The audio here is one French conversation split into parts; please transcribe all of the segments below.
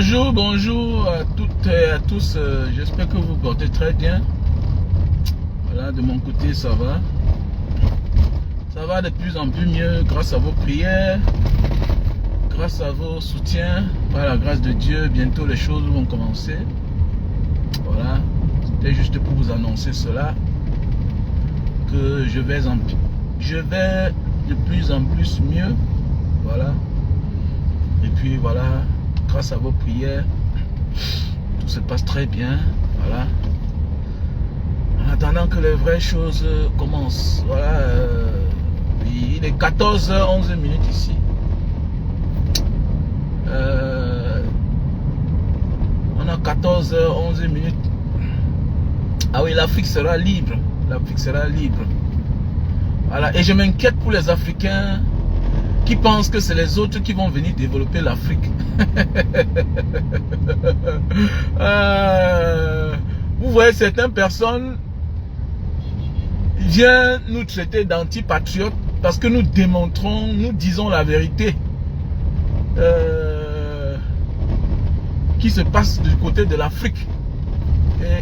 Bonjour à toutes et à tous. J'espère que vous portez très bien. Voilà, de mon côté, ça va. Ça va de plus en plus mieux grâce à vos prières, grâce à vos soutiens. Par la grâce de Dieu, bientôt les choses vont commencer. Voilà, c'était juste pour vous annoncer cela, que je vais de plus en plus mieux. Voilà. Et puis voilà, grâce à vos prières, tout se passe très bien. Voilà. En attendant que les vraies choses commencent. Voilà. Il est 14h11 ici. On a 14h11. Ah oui, l'Afrique sera libre. L'Afrique sera libre. Voilà. Et je m'inquiète pour les Africains qui pensent que c'est les autres qui vont venir développer l'Afrique. Vous voyez, certaines personnes viennent nous traiter d'antipatriotes parce que nous démontrons, nous disons la vérité qui se passe du côté de l'Afrique.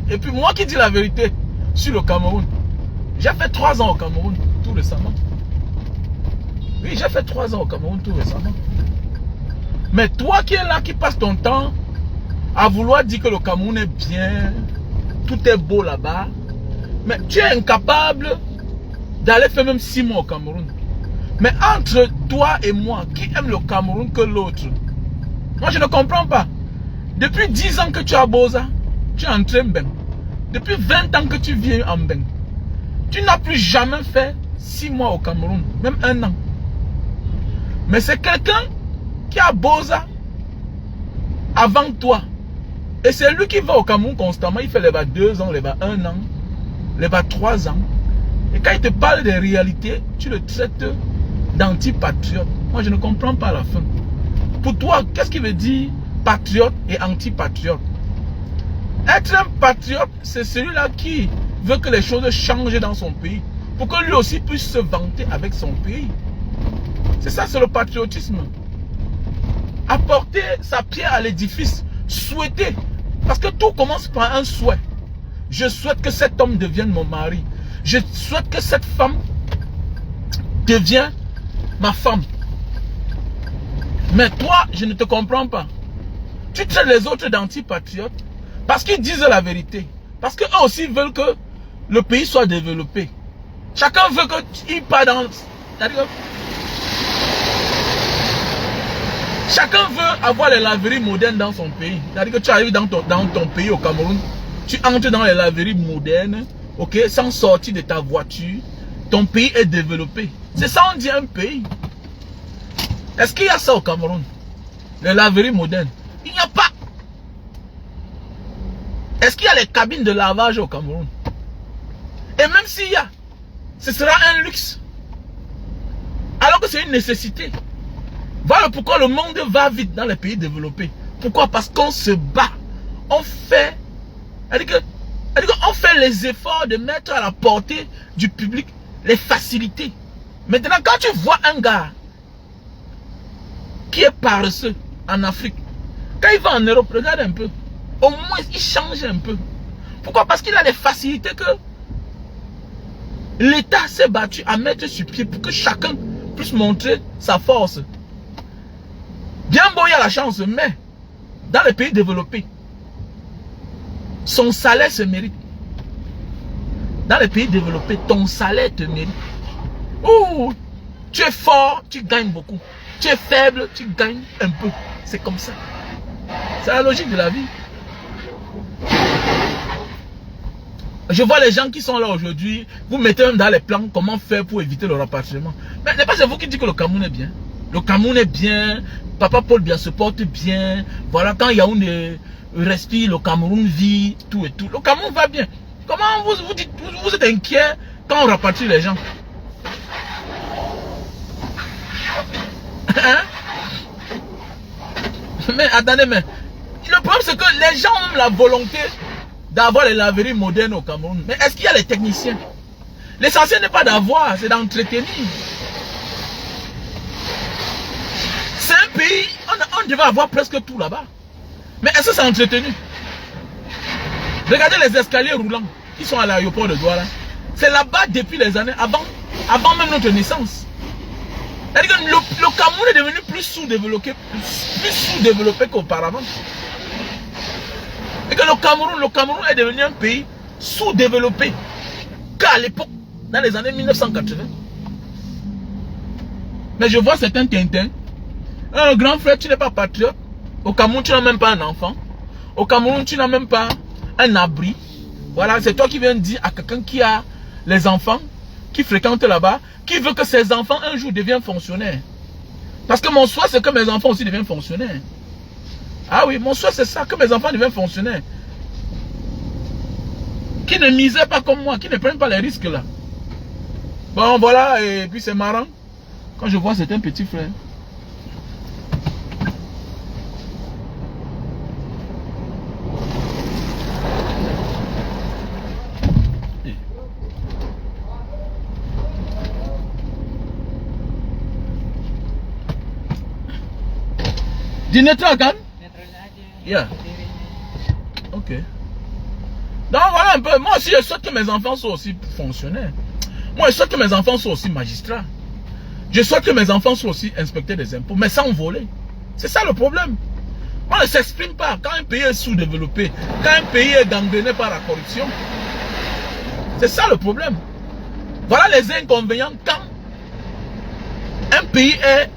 Et puis moi qui dis la vérité sur le Cameroun. J'ai fait 3 ans au Cameroun tout récemment. Oui, j'ai fait 3 ans au Cameroun tout récemment. Mais toi qui es là, qui passe ton temps à vouloir dire que le Cameroun est bien, tout est beau là-bas, mais tu es incapable d'aller faire même 6 mois au Cameroun. Mais entre toi et moi, qui aime le Cameroun que l'autre? Moi, je ne comprends pas. Depuis 10 ans que tu es à Boza, tu es entré en Mbeng. Depuis 20 ans que tu viens en Mbeng, tu n'as plus jamais fait 6 mois au Cameroun, même 1 an. Mais c'est quelqu'un qui a Boza avant toi. Et c'est lui qui va au Cameroun constamment. Il fait les 2 ans, les 1 an, les 3 ans. Et quand il te parle des réalités, tu le traites d'antipatriote. Moi, je ne comprends pas la fin. Pour toi, qu'est-ce qui veut dire patriote et antipatriote? Être un patriote, c'est celui-là qui veut que les choses changent dans son pays. Pour que lui aussi puisse se vanter avec son pays. C'est ça, c'est le patriotisme. Apporter sa pierre à l'édifice. Souhaiter. Parce que tout commence par un souhait. Je souhaite que cet homme devienne mon mari. Je souhaite que cette femme devienne ma femme. Mais toi, je ne te comprends pas. Tu traites les autres d'antipatriotes parce qu'ils disent la vérité. Parce qu'eux aussi veulent que le pays soit développé. Chacun veut qu'il parte dans... Chacun veut avoir les laveries modernes dans son pays. C'est-à-dire que tu arrives dans ton pays au Cameroun, tu entres dans les laveries modernes, ok, sans sortir de ta voiture, ton pays est développé. C'est ça on dit un pays. Est-ce qu'il y a ça au Cameroun? Les laveries modernes? Il n'y a pas. Est-ce qu'il y a les cabines de lavage au Cameroun? Et même s'il y a, ce sera un luxe. Alors que c'est une nécessité. Voilà pourquoi le monde va vite dans les pays développés. Pourquoi? Parce qu'on se bat. On fait, on fait les efforts de mettre à la portée du public les facilités. Maintenant, quand tu vois un gars qui est paresseux en Afrique, quand il va en Europe, regarde un peu. Au moins, il change un peu. Pourquoi? Parce qu'il a les facilités que l'État s'est battu à mettre sur pied pour que chacun puisse montrer sa force. Bien beau, il y a la chance, mais dans les pays développés, son salaire se mérite. Dans les pays développés, ton salaire te mérite. Ouh, tu es fort, tu gagnes beaucoup. Tu es faible, tu gagnes un peu. C'est comme ça. C'est la logique de la vie. Je vois les gens qui sont là aujourd'hui, vous mettez même dans les plans comment faire pour éviter le rapatriement. Mais n'est pas c'est vous qui dites que le Cameroun est bien. Le Cameroun est bien, Papa Paul Biya se porte bien. Voilà, quand Yaoundé respire, le Cameroun vit, tout et tout. Le Cameroun va bien. Comment vous dites, vous êtes inquiet quand on rapatrie les gens? Hein? Mais attendez, mais le problème c'est que les gens ont la volonté d'avoir les laveries modernes au Cameroun. Mais est-ce qu'il y a les techniciens? L'essentiel n'est pas d'avoir, c'est d'entretenir. C'est un pays, on devait avoir presque tout là-bas. Mais est-ce que c'est entretenu? Regardez les escaliers roulants qui sont à l'aéroport de Douala. C'est là-bas depuis les années avant même notre naissance. C'est-à-dire que le Cameroun est devenu plus sous-développé qu'auparavant. Et que le Cameroun est devenu un pays sous-développé qu'à l'époque, dans les années 1980. Mais je vois certains Tintins. Un grand frère, tu n'es pas patriote. Au Cameroun, tu n'as même pas un enfant. Au Cameroun, tu n'as même pas un abri. Voilà, c'est toi qui viens dire à quelqu'un qui a les enfants, qui fréquente là-bas, qui veut que ses enfants un jour deviennent fonctionnaires. Parce que mon souhait, c'est que mes enfants aussi deviennent fonctionnaires. Ah oui, mon souhait, c'est ça, que mes enfants deviennent fonctionnaires. Qui ne misaient pas comme moi, qui ne prennent pas les risques là. Bon, voilà, et puis c'est marrant. Quand je vois certains petits frères. Di netral kan? Netral aja. Yeah. Ok. Donc voilà un peu. Moi aussi, je souhaite que mes enfants soient aussi fonctionnaires. Moi, je souhaite que mes enfants soient aussi magistrats. Je souhaite que mes enfants soient aussi inspecteurs des impôts, mais sans voler. C'est ça le problème. On ne s'exprime pas. Quand un pays est sous-développé, quand un pays est gangréné par la corruption, c'est ça le problème. Voilà les inconvénients quand un pays est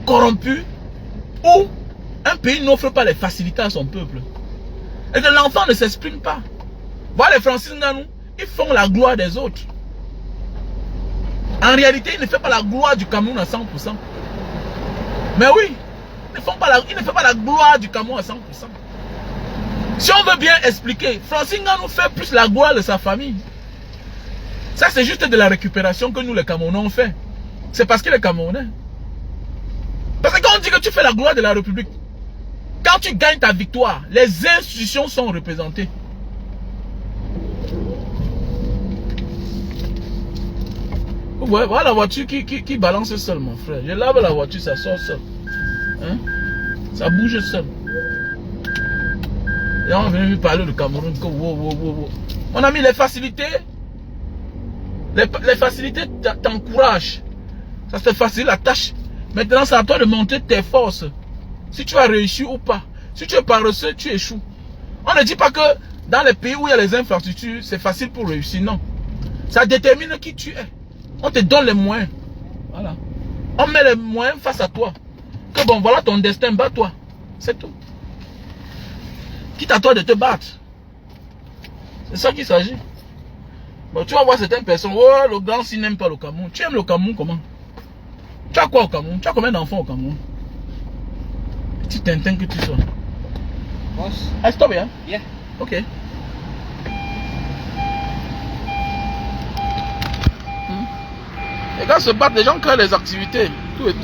corrompu ou un pays n'offre pas les facilités à son peuple. Et que l'enfant ne s'exprime pas. Voilà les Francis Ngannou, ils font la gloire des autres. En réalité, ils ne font pas la gloire du Cameroun à 100%. Mais oui, ils ne font pas la gloire du Cameroun à 100%. Si on veut bien expliquer, Francis Ngannou fait plus la gloire de sa famille. Ça, c'est juste de la récupération que nous, les Camerounais, on fait. C'est parce qu'il est Camerounais. Parce que quand on dit que tu fais la gloire de la République, quand tu gagnes ta victoire, les institutions sont représentées. Ouais, voilà la voiture qui balance seule, mon frère. Je lave la voiture, ça sort seul. Hein? Ça bouge seul. Et on vient lui parler du Cameroun. Que, wow. Mon ami, les facilités, les facilités t'encouragent. Ça te facilite la tâche. Maintenant, c'est à toi de montrer tes forces. Si tu as réussi ou pas. Si tu es paresseux, tu échoues. On ne dit pas que dans les pays où il y a les infrastructures, c'est facile pour réussir. Non. Ça détermine qui tu es. On te donne les moyens. Voilà. On met les moyens face à toi. Que bon, voilà ton destin, bats-toi. C'est tout. Quitte à toi de te battre. C'est ça qu'il s'agit. Bon, tu vas voir certaines personnes. Oh, le grand s'il n'aime pas le Cameroun. Tu aimes le Cameroun comment? Tu as quoi au Cameroun? Tu as combien d'enfants au Cameroun? Petit Tintin que tu sois. Boss. Ah, stop, hein? Yeah. Ok. Les gars se battent, les gens créent des activités, tout et tout.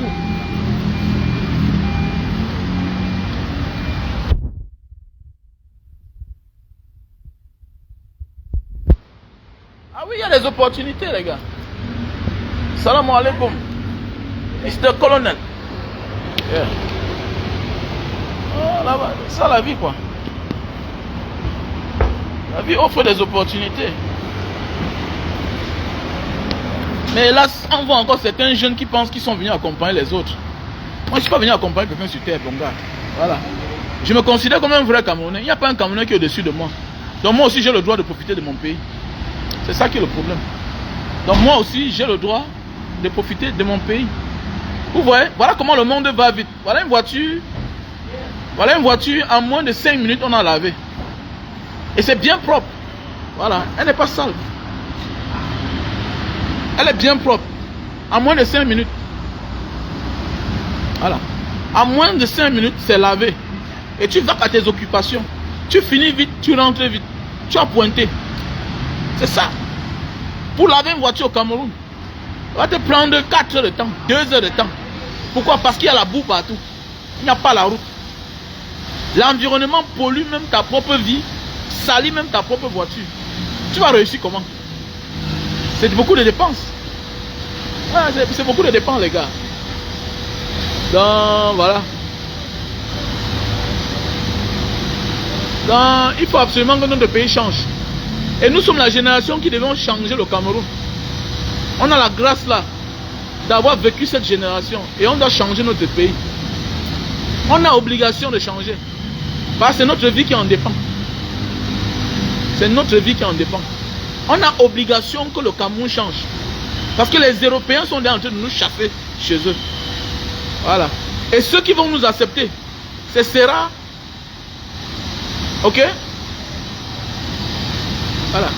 Ah oui, il y a des opportunités, les gars. Salam alaikum. Mr. Colonel. Yeah. Oh, là-bas, c'est ça la vie, quoi. La vie offre des opportunités. Mais hélas, on voit encore certains jeunes qui pensent qu'ils sont venus accompagner les autres. Moi, je ne suis pas venu accompagner quelqu'un sur terre, bon gars. Voilà. Je me considère comme un vrai Camerounais. Il n'y a pas un Camerounais qui est au-dessus de moi. Donc moi aussi, j'ai le droit de profiter de mon pays. C'est ça qui est le problème. Donc moi aussi, j'ai le droit de profiter de mon pays. Vous voyez, voilà comment le monde va vite. Voilà une voiture. Voilà une voiture, en moins de 5 minutes, on a lavé. Et c'est bien propre. Voilà, elle n'est pas sale. Elle est bien propre. En moins de 5 minutes. Voilà. En moins de 5 minutes, c'est lavé. Et tu vas à tes occupations. Tu finis vite, tu rentres vite. Tu as pointé. C'est ça. Pour laver une voiture au Cameroun, ça va te prendre 4 heures de temps, 2 heures de temps. Pourquoi? Parce qu'il y a la boue partout. Il n'y a pas la route. L'environnement pollue même ta propre vie, salit même ta propre voiture. Tu vas réussir comment? C'est beaucoup de dépenses. Ouais, c'est beaucoup de dépenses, les gars. Donc, voilà. Donc, il faut absolument que notre pays change. Et nous sommes la génération qui devons changer le Cameroun. On a la grâce là d'avoir vécu cette génération et on doit changer notre pays. On a obligation de changer. Parce que c'est notre vie qui en dépend. C'est notre vie qui en dépend. On a obligation que le Cameroun change. Parce que les Européens sont en train de nous chasser chez eux. Voilà. Et ceux qui vont nous accepter, ce sera... Ok? Voilà.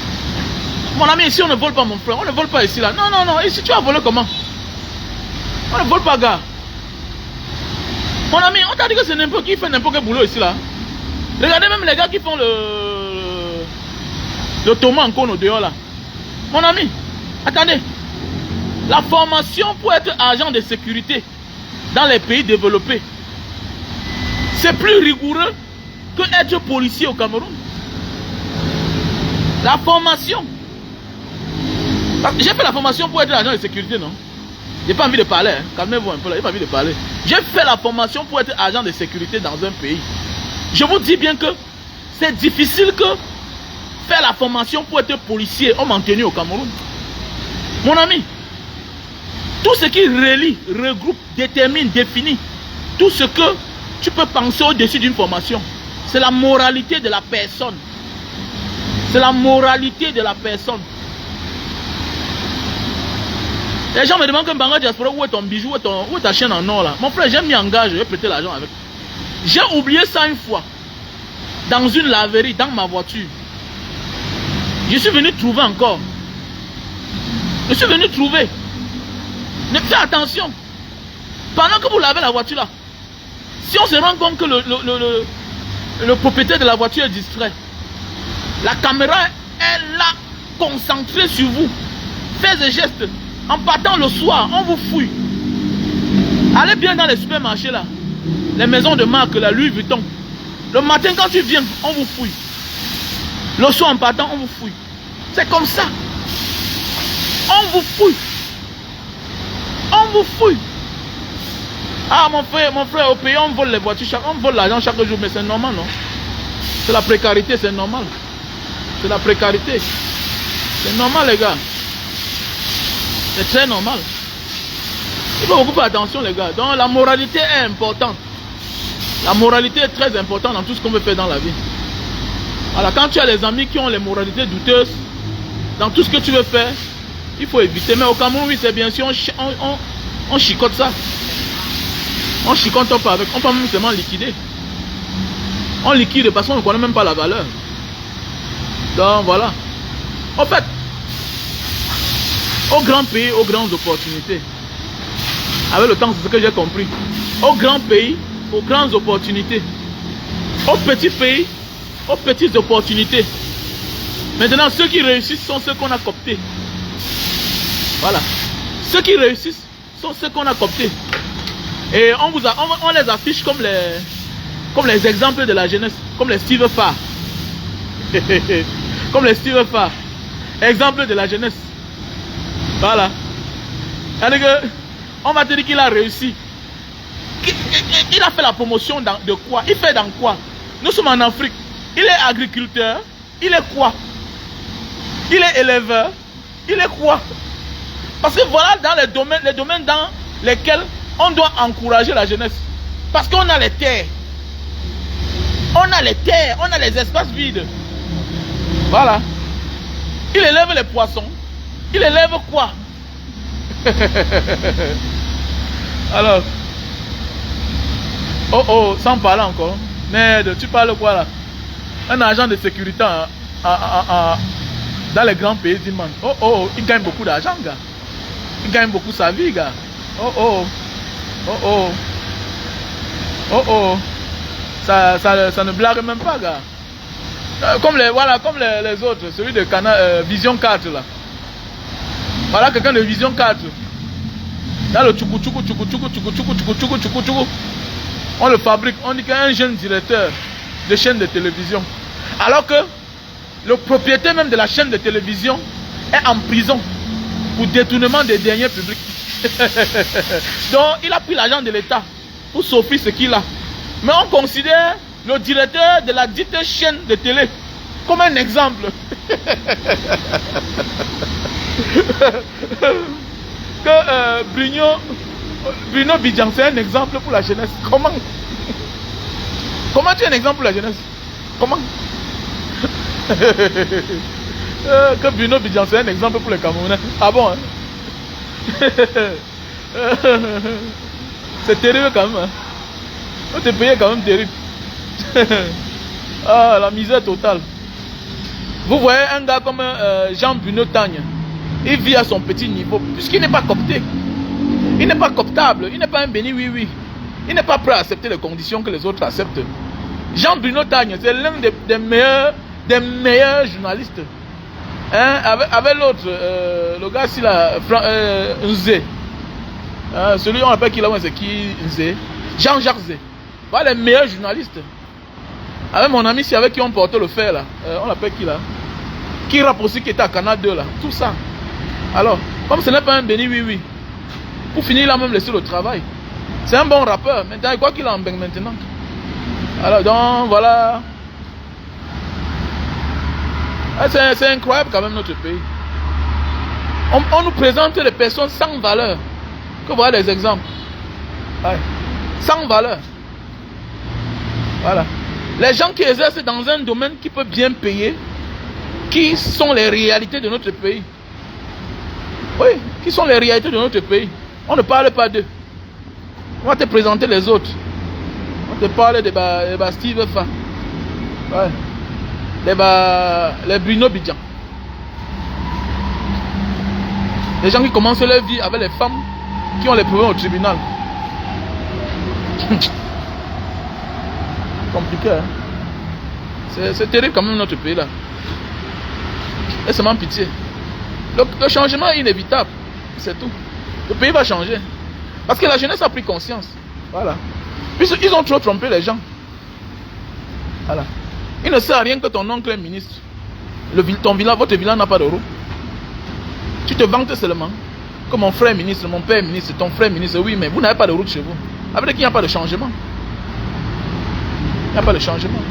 Mon ami, ici on ne vole pas mon frère. On ne vole pas ici là. Non, non, non. Ici tu vas voler comment? On ne vole pas, gars. Mon ami, on t'a dit que c'est n'importe qui fait n'importe quel boulot ici là. Regardez même les gars qui font le Thomas en cône au dehors là. Mon ami, attendez. La formation pour être agent de sécurité dans les pays développés, c'est plus rigoureux que être policier au Cameroun. La formation. J'ai fait la formation pour être agent de sécurité, non? J'ai pas envie de parler, hein. Calmez-vous un peu là, j'ai pas envie de parler. J'ai fait la formation pour être agent de sécurité dans un pays. Je vous dis bien que c'est difficile que faire la formation pour être policier, homme tenu au Cameroun. Mon ami, tout ce qui relie, regroupe, détermine, définit, tout ce que tu peux penser au-dessus d'une formation, c'est la moralité de la personne. C'est la moralité de la personne. Les gens me demandent que Mbanga Diaspora, où est ton bijou, où est ta chaîne en or là? Mon frère, j'ai mis en gage, je vais prêter l'argent avec. J'ai oublié ça une fois. Dans une laverie, dans ma voiture. Je suis venu trouver encore. Je suis venu trouver. Mais faites attention. Pendant que vous lavez la voiture là, si on se rend compte que le propriétaire de la voiture est distrait, la caméra est là, concentrée sur vous. Faites des gestes. En partant le soir, on vous fouille. Allez bien dans les supermarchés là. Les maisons de marque, la Louis Vuitton. Le matin quand tu viens, on vous fouille. Le soir en partant, on vous fouille. C'est comme ça. On vous fouille. On vous fouille. Ah mon frère, au pays, on vole les voitures, on vole l'argent chaque jour, mais c'est normal, non? C'est la précarité, c'est normal. C'est la précarité. C'est normal, les gars. C'est très normal. Il faut beaucoup faire attention, les gars. Donc, la moralité est importante. La moralité est très importante dans tout ce qu'on veut faire dans la vie. Alors, quand tu as des amis qui ont les moralités douteuses, dans tout ce que tu veux faire, il faut éviter. Mais au Cameroun, oui, c'est bien sûr, on chicote ça. On chicote pas avec. On peut même seulement liquider. On liquide parce qu'on ne connaît même pas la valeur. Donc, voilà. En fait, aux grands pays, aux grandes opportunités. Avec le temps, c'est ce que j'ai compris. Aux grands pays, aux grandes opportunités. Aux petits pays, aux petites opportunités. Maintenant, ceux qui réussissent sont ceux qu'on a cooptés. Voilà. Ceux qui réussissent sont ceux qu'on a cooptés. Et on les affiche comme les exemples de la jeunesse. Comme les Steve Farr. Comme les Steve Farr. Exemple de la jeunesse. Voilà. On va te dire qu'il a réussi. Il a fait la promotion de quoi? Il fait dans quoi? Nous sommes en Afrique. Il est agriculteur. Il est quoi? Il est éleveur. Il est quoi? Parce que voilà dans les domaines dans lesquels on doit encourager la jeunesse. Parce qu'on a les terres. On a les terres. On a les espaces vides. Voilà. Il élève les poissons. Il élève quoi? Alors. Oh oh, sans parler encore. Merde, tu parles quoi là? Un agent de sécurité dans les grands pays du monde. Oh oh, il gagne beaucoup d'argent, gars. Il gagne beaucoup sa vie, gars. Oh oh. Oh oh. Oh oh. Ça ne blague même pas, gars. Comme les autres, celui de Vision 4 là. Voilà quelqu'un de Vision 4. Là le tchoukou. On le fabrique, on dit qu'il y a un jeune directeur de chaîne de télévision. Alors que le propriétaire même de la chaîne de télévision est en prison pour détournement des deniers publics. Donc il a pris l'argent de l'État pour s'offrir ce qu'il a. Mais on considère le directeur de la dite chaîne de télé. Comme un exemple. Que Bruno Bidjan, c'est un exemple pour la jeunesse. Comment tu es un exemple pour la jeunesse? Comment que Bruno Bidjan, c'est un exemple pour les Camerounais. Ah bon hein? C'est terrible quand même. Hein? On te paye quand même terrible. Ah, la misère totale. Vous voyez un gars comme Jean-Bruno Tagne. Il vit à son petit niveau, puisqu'il n'est pas coopté. Il n'est pas cooptable, il n'est pas un béni oui. Il n'est pas prêt à accepter les conditions que les autres acceptent. Jean-Bruno Tagne, c'est l'un des meilleurs journalistes. Hein, avec l'autre, le gars ici là, Nzé. Celui on appelle qui là, c'est qui Nzé? Jean-Jacques Zé. Voilà les meilleurs journalistes. Avec mon ami ici avec qui on portait le fer là. On l'appelle qui là? Qui rappe aussi qui était à Canal 2 là. Tout ça. Alors, comme ce n'est pas un béni oui. Pour finir, il a même laissé le travail. C'est un bon rappeur. Maintenant, quoi qu'il en baigne maintenant. Alors, donc, voilà. C'est incroyable quand même notre pays. On nous présente des personnes sans valeur. Que voilà des exemples. Ouais. Sans valeur. Voilà. Les gens qui exercent dans un domaine qui peut bien payer, qui sont les réalités de notre pays. Oui, qui sont les réalités de notre pays. On ne parle pas d'eux. On va te présenter les autres. On te parle de Steve Fa. Ouais. Les Bruno Bidjan. Les gens qui commencent leur vie avec les femmes qui ont les problèmes au tribunal. Compliqué, hein? C'est terrible quand même notre pays là. Et c'est même pitié. Le changement est inévitable. C'est tout. Le pays va changer. Parce que la jeunesse a pris conscience. Voilà. Ils ont trop trompé les gens. Voilà. Il ne sert à rien que ton oncle est ministre. Votre village n'a pas de roue. Tu te vantes seulement que mon frère est ministre, mon père est ministre, ton frère est ministre. Oui, mais vous n'avez pas de route chez vous. Avec qu'il n'y a pas de changement. Il n'y a pas de changement.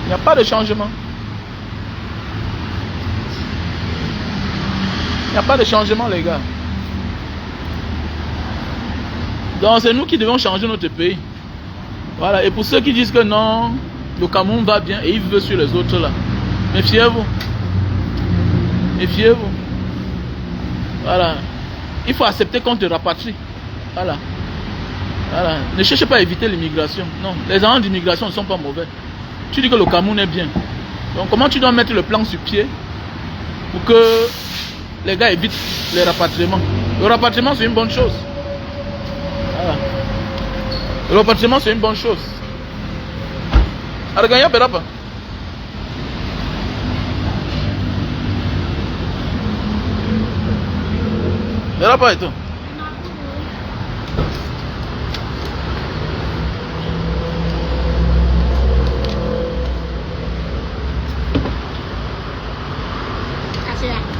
Il n'y a pas de changement. Il n'y a pas de changement, les gars. Donc, c'est nous qui devons changer notre pays. Voilà. Et pour ceux qui disent que non, le Cameroun va bien et ils veulent sur les autres là, méfiez-vous. Méfiez-vous. Voilà. Il faut accepter qu'on te rapatrie. Voilà. Voilà. Ne cherchez pas à éviter l'immigration. Non, les agents d'immigration ne sont pas mauvais. Tu dis que le Cameroun est bien. Donc, comment tu dois mettre le plan sur pied pour que les gars évitent les rapatriements? Le rapatriement, c'est une bonne chose. Voilà. Le rapatriement, c'est une bonne chose. Arganya berapa? Berapa itu?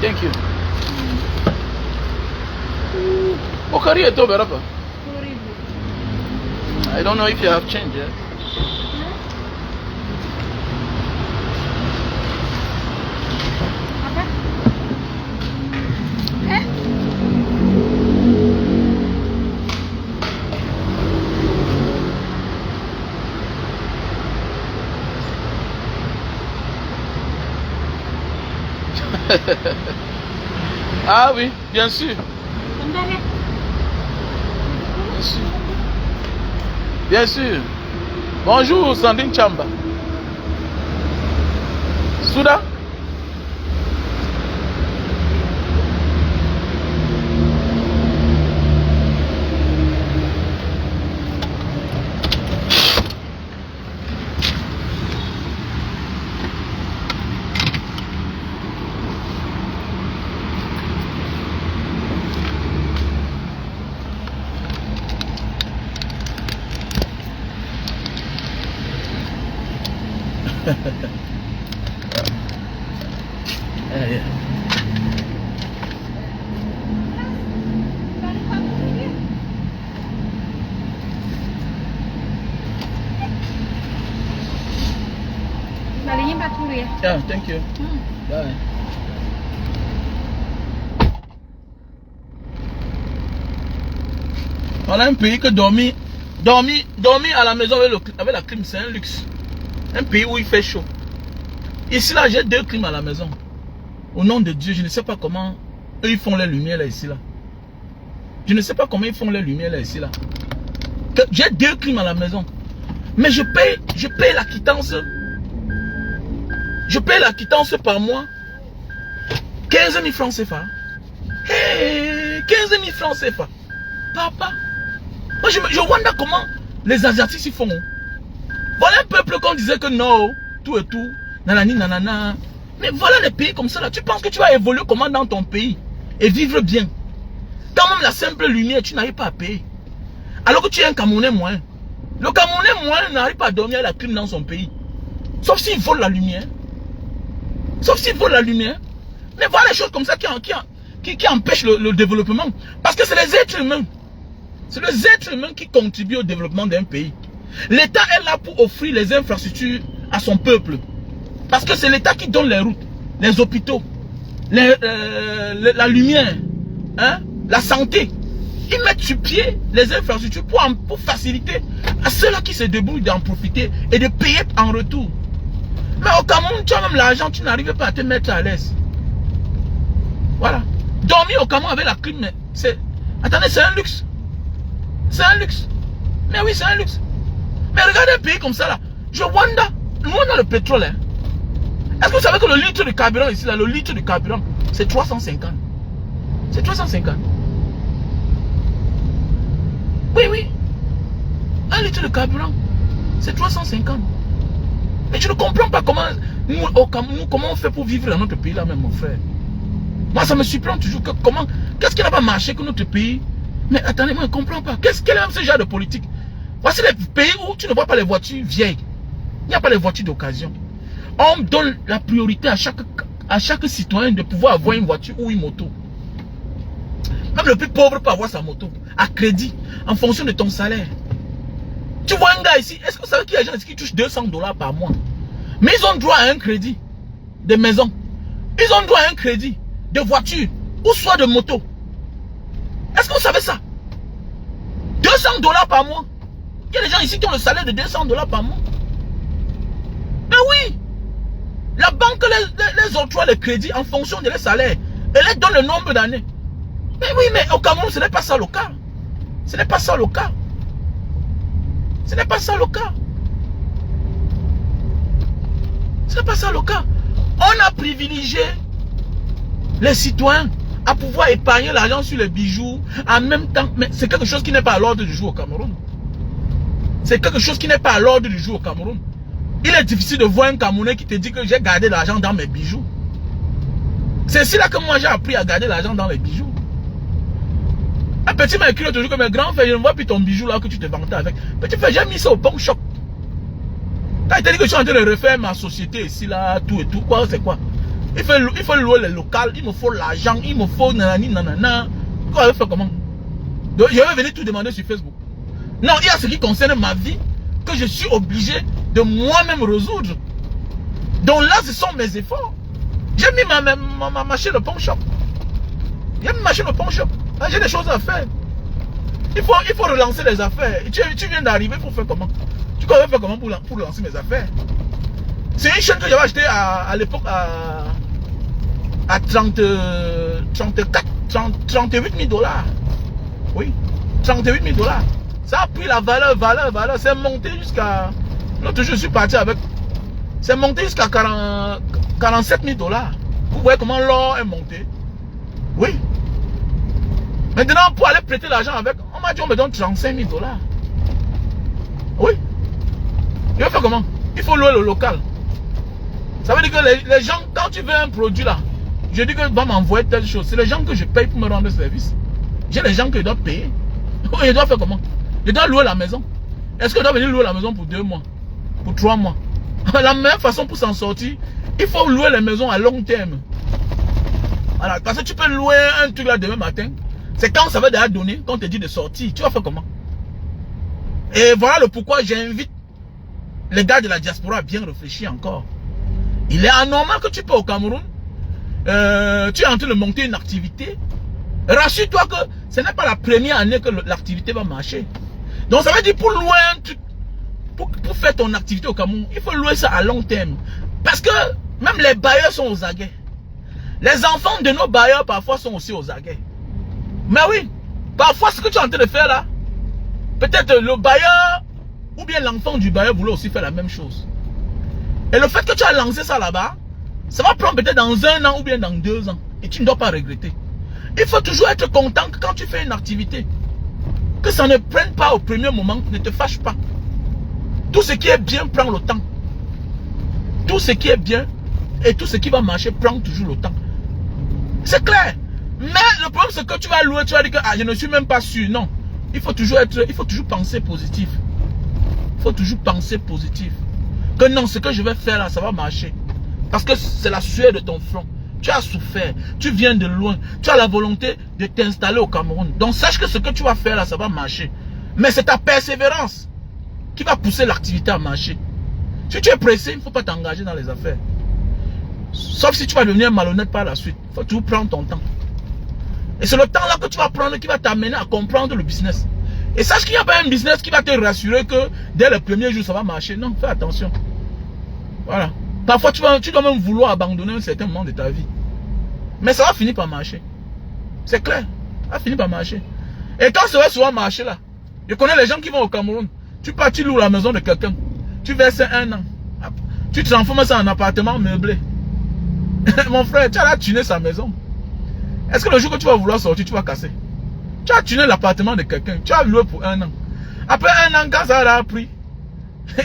Thank you. Pokari itu berapa? 10.000. I don't know if you have change yet. Apa? Ah oui, bien sûr. Bentar ya. Bien sûr. Bien sûr. Bonjour Sandrine Chamba. Souda? Yeah. Yeah, thank you. Bye. On a un pays que dormir à la maison avec la clim, c'est un luxe. Un pays où il fait chaud. Ici là, j'ai 2 clims à la maison. Au nom de Dieu, je ne sais pas comment eux ils font les lumières là ici là. Je ne sais pas comment ils font les lumières là ici là. J'ai 2 clims à la maison. Mais je paye la quittance. Je paye la quittance par mois. 15 000 francs CFA. Hey, 15 000 francs CFA. Papa. Moi je wonder comment les Asiatiques s'y font. Voilà un peuple qu'on disait que non, tout et tout, nanani nanana. Mais voilà les pays comme ça là. Tu penses que tu vas évoluer comment dans ton pays et vivre bien. Quand même la simple lumière, tu n'arrives pas à payer. Alors que tu es un Camerounais moyen. Le Camerounais moyen n'arrive pas à dormir à la clim dans son pays. Sauf s'il vole la lumière. Sauf s'il vole la lumière. Mais voilà les choses comme ça qui empêchent le développement. Parce que c'est les êtres humains. C'est les êtres humains qui contribuent au développement d'un pays. L'État est là pour offrir les infrastructures à son peuple. Parce que c'est l'État qui donne les routes, les hôpitaux, la lumière, hein, la santé. Ils mettent sur pied les infrastructures pour faciliter à ceux-là qui se débrouillent d'en profiter et de payer en retour. Mais au Cameroun, tu as même l'argent, tu n'arrives pas à te mettre à l'aise. Voilà. Dormir au Cameroun avec la clim, c'est... Attendez, c'est un luxe. C'est un luxe. Mais oui, c'est un luxe. Mais regardez un pays comme ça là. Je wonder. Nous on a le pétrole. Hein. Est-ce que vous savez que le litre de carburant ici là, le litre de carburant, c'est 350. C'est 350. Oui, oui. Un litre de carburant, c'est 350. Mais je ne comprends pas comment nous, au Cameroun, comment on fait pour vivre dans notre pays là même, mon frère. Moi, ça me surprend toujours. Qu'est-ce qui n'a pas marché que notre pays? Mais attendez, moi, je ne comprends pas. Quel est même ce genre de politique? Voici les pays où tu ne vois pas les voitures vieilles. Il n'y a pas les voitures d'occasion. On donne la priorité à chaque citoyen de pouvoir avoir une voiture ou une moto. Même le plus pauvre peut avoir sa moto à crédit en fonction de ton salaire. Tu vois un gars ici, est-ce que vous savez qu'il y a des gens qui touchent $200 par mois? Mais ils ont droit à un crédit de maison. Ils ont droit à un crédit de voiture ou soit de moto. Est-ce que vous savez ça? $200 par mois. Il y a des gens ici qui ont le salaire de $200 par mois. Mais oui, la banque les octroie les crédits en fonction de leur salaire. Elle les donne le nombre d'années. Mais oui, mais au Cameroun, ce n'est pas ça le cas. Ce n'est pas ça le cas. Ce n'est pas ça le cas. Ce n'est pas ça le cas. On a privilégié les citoyens à pouvoir épargner l'argent sur les bijoux en même temps. Mais c'est quelque chose qui n'est pas à l'ordre du jour au Cameroun. C'est quelque chose qui n'est pas à l'ordre du jour au Cameroun. Il est difficile de voir un Camerounais qui te dit que j'ai gardé l'argent dans mes bijoux. C'est ici là que moi j'ai appris à garder l'argent dans les bijoux. Un petit m'a écrit toujours que mes grands frères, je ne vois plus ton bijou là que tu te vantais avec. Petit frère, j'ai mis ça au pawn shop. Quand il t'a dit que je suis en train de refaire ma société ici là, tout et tout, quoi, c'est quoi? Il faut louer les locales, il me faut l'argent, il me faut nanani nanana. Quoi, je vais faire comment? Donc, je vais venir tout demander sur Facebook. Non, il y a ce qui concerne ma vie que je suis obligé de moi-même résoudre. Donc là, ce sont mes efforts. J'ai mis ma machine au pawn shop. J'ai mis ma machine au pawn shop. J'ai des choses à faire. Il faut relancer les affaires. Tu viens d'arriver, il faut faire comment? Tu vas faire comment pour relancer mes affaires? C'est une chaîne que j'avais achetée à l'époque à 38 000 $. Oui, 38 000 $. Ça a pris la valeur. C'est monté jusqu'à... L'autre jour, je suis parti avec... C'est monté jusqu'à 47 000 $. Vous voyez comment l'or est monté? Oui. Maintenant, pour aller prêter l'argent avec, on m'a dit on me donne 35 000 $. Oui. Il va faire comment? Il faut louer le local. Ça veut dire que les gens, quand tu veux un produit là, je dis que va m'envoyer telle chose. C'est les gens que je paye pour me rendre service. J'ai les gens que je dois payer. Je dois faire comment? Je dois louer la maison. Est-ce que je dois venir louer la maison pour 2 mois? Pour 3 mois? La meilleure façon pour s'en sortir, il faut louer les maisons à long terme. Voilà, parce que tu peux louer un truc là demain matin. C'est quand ça va déjà donner, quand on te dit de sortir. Tu vas faire comment? Et voilà le pourquoi j'invite les gars de la diaspora à bien réfléchir encore. Il est anormal que tu pars au Cameroun. Tu es en train de monter une activité. Rassure-toi que ce n'est pas la première année que l'activité va marcher. Donc ça veut dire pour louer pour faire ton activité au Cameroun, il faut louer ça à long terme. Parce que même les bailleurs sont aux aguets. Les enfants de nos bailleurs parfois sont aussi aux aguets. Mais oui, parfois ce que tu es en train de faire là, peut-être le bailleur ou bien l'enfant du bailleur voulait aussi faire la même chose. Et le fait que tu as lancé ça là-bas, ça va prendre peut-être dans 1 an ou bien dans 2 ans. Et tu ne dois pas regretter. Il faut toujours être content que quand tu fais une activité, que ça ne prenne pas au premier moment, ne te fâche pas. Tout ce qui est bien prend le temps. Tout ce qui est bien et tout ce qui va marcher prend toujours le temps. C'est clair. Mais le problème c'est que tu vas louer, tu vas dire que je ne suis même pas sûr. Non. Il faut toujours penser positif. Il faut toujours penser positif. Que non, ce que je vais faire là, ça va marcher. Parce que c'est la sueur de ton front. Tu as souffert, tu viens de loin, tu as la volonté de t'installer au Cameroun. Donc sache que ce que tu vas faire là, ça va marcher. Mais c'est ta persévérance qui va pousser l'activité à marcher. Si tu es pressé, il ne faut pas t'engager dans les affaires. Sauf si tu vas devenir malhonnête par la suite. Il faut toujours prendre ton temps. Et c'est le temps là que tu vas prendre qui va t'amener à comprendre le business. Et sache qu'il n'y a pas un business qui va te rassurer que dès le premier jour ça va marcher. Non, fais attention. Voilà. Parfois, tu dois même vouloir abandonner un certain moment de ta vie. Mais ça va finir par marcher. C'est clair. Ça va finir par marcher. Et quand ça va souvent marcher là, je connais les gens qui vont au Cameroun. Tu pars, tu loues la maison de quelqu'un. Tu verses 1 an. Tu transformes ça en appartement meublé. Mon frère, tu as là tuné sa maison. Est-ce que le jour que tu vas vouloir sortir, tu vas casser? Tu as tuné l'appartement de quelqu'un. Tu as loué pour 1 an. Après 1 an, quand ça a pris,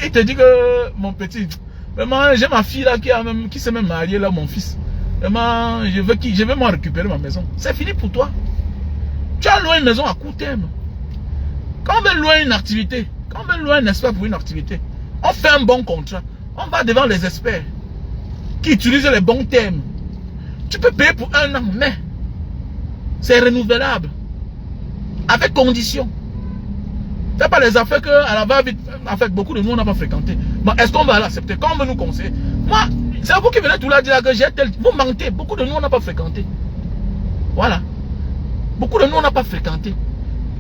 il te dit que mon petit... Vraiment, j'ai ma fille là qui s'est même mariée là, mon fils. Vraiment, je veux moi récupérer ma maison. C'est fini pour toi. Tu as loué une maison à court terme. Quand on veut louer une activité, quand on veut louer un expert pour une activité, on fait un bon contrat. On va devant les experts qui utilisent les bons termes. Tu peux payer pour 1 an, mais c'est renouvelable. Avec condition. Fais pas les affaires que à la va-vite, en fait, beaucoup de nous on n'a pas fréquenté. Bon, est-ce qu'on va l'accepter? Quand on veut nous conseiller? Moi, c'est vous qui venez tout là dire que j'ai tel. Vous mentez. Beaucoup de nous on n'a pas fréquenté. Voilà. Beaucoup de nous on n'a pas fréquenté.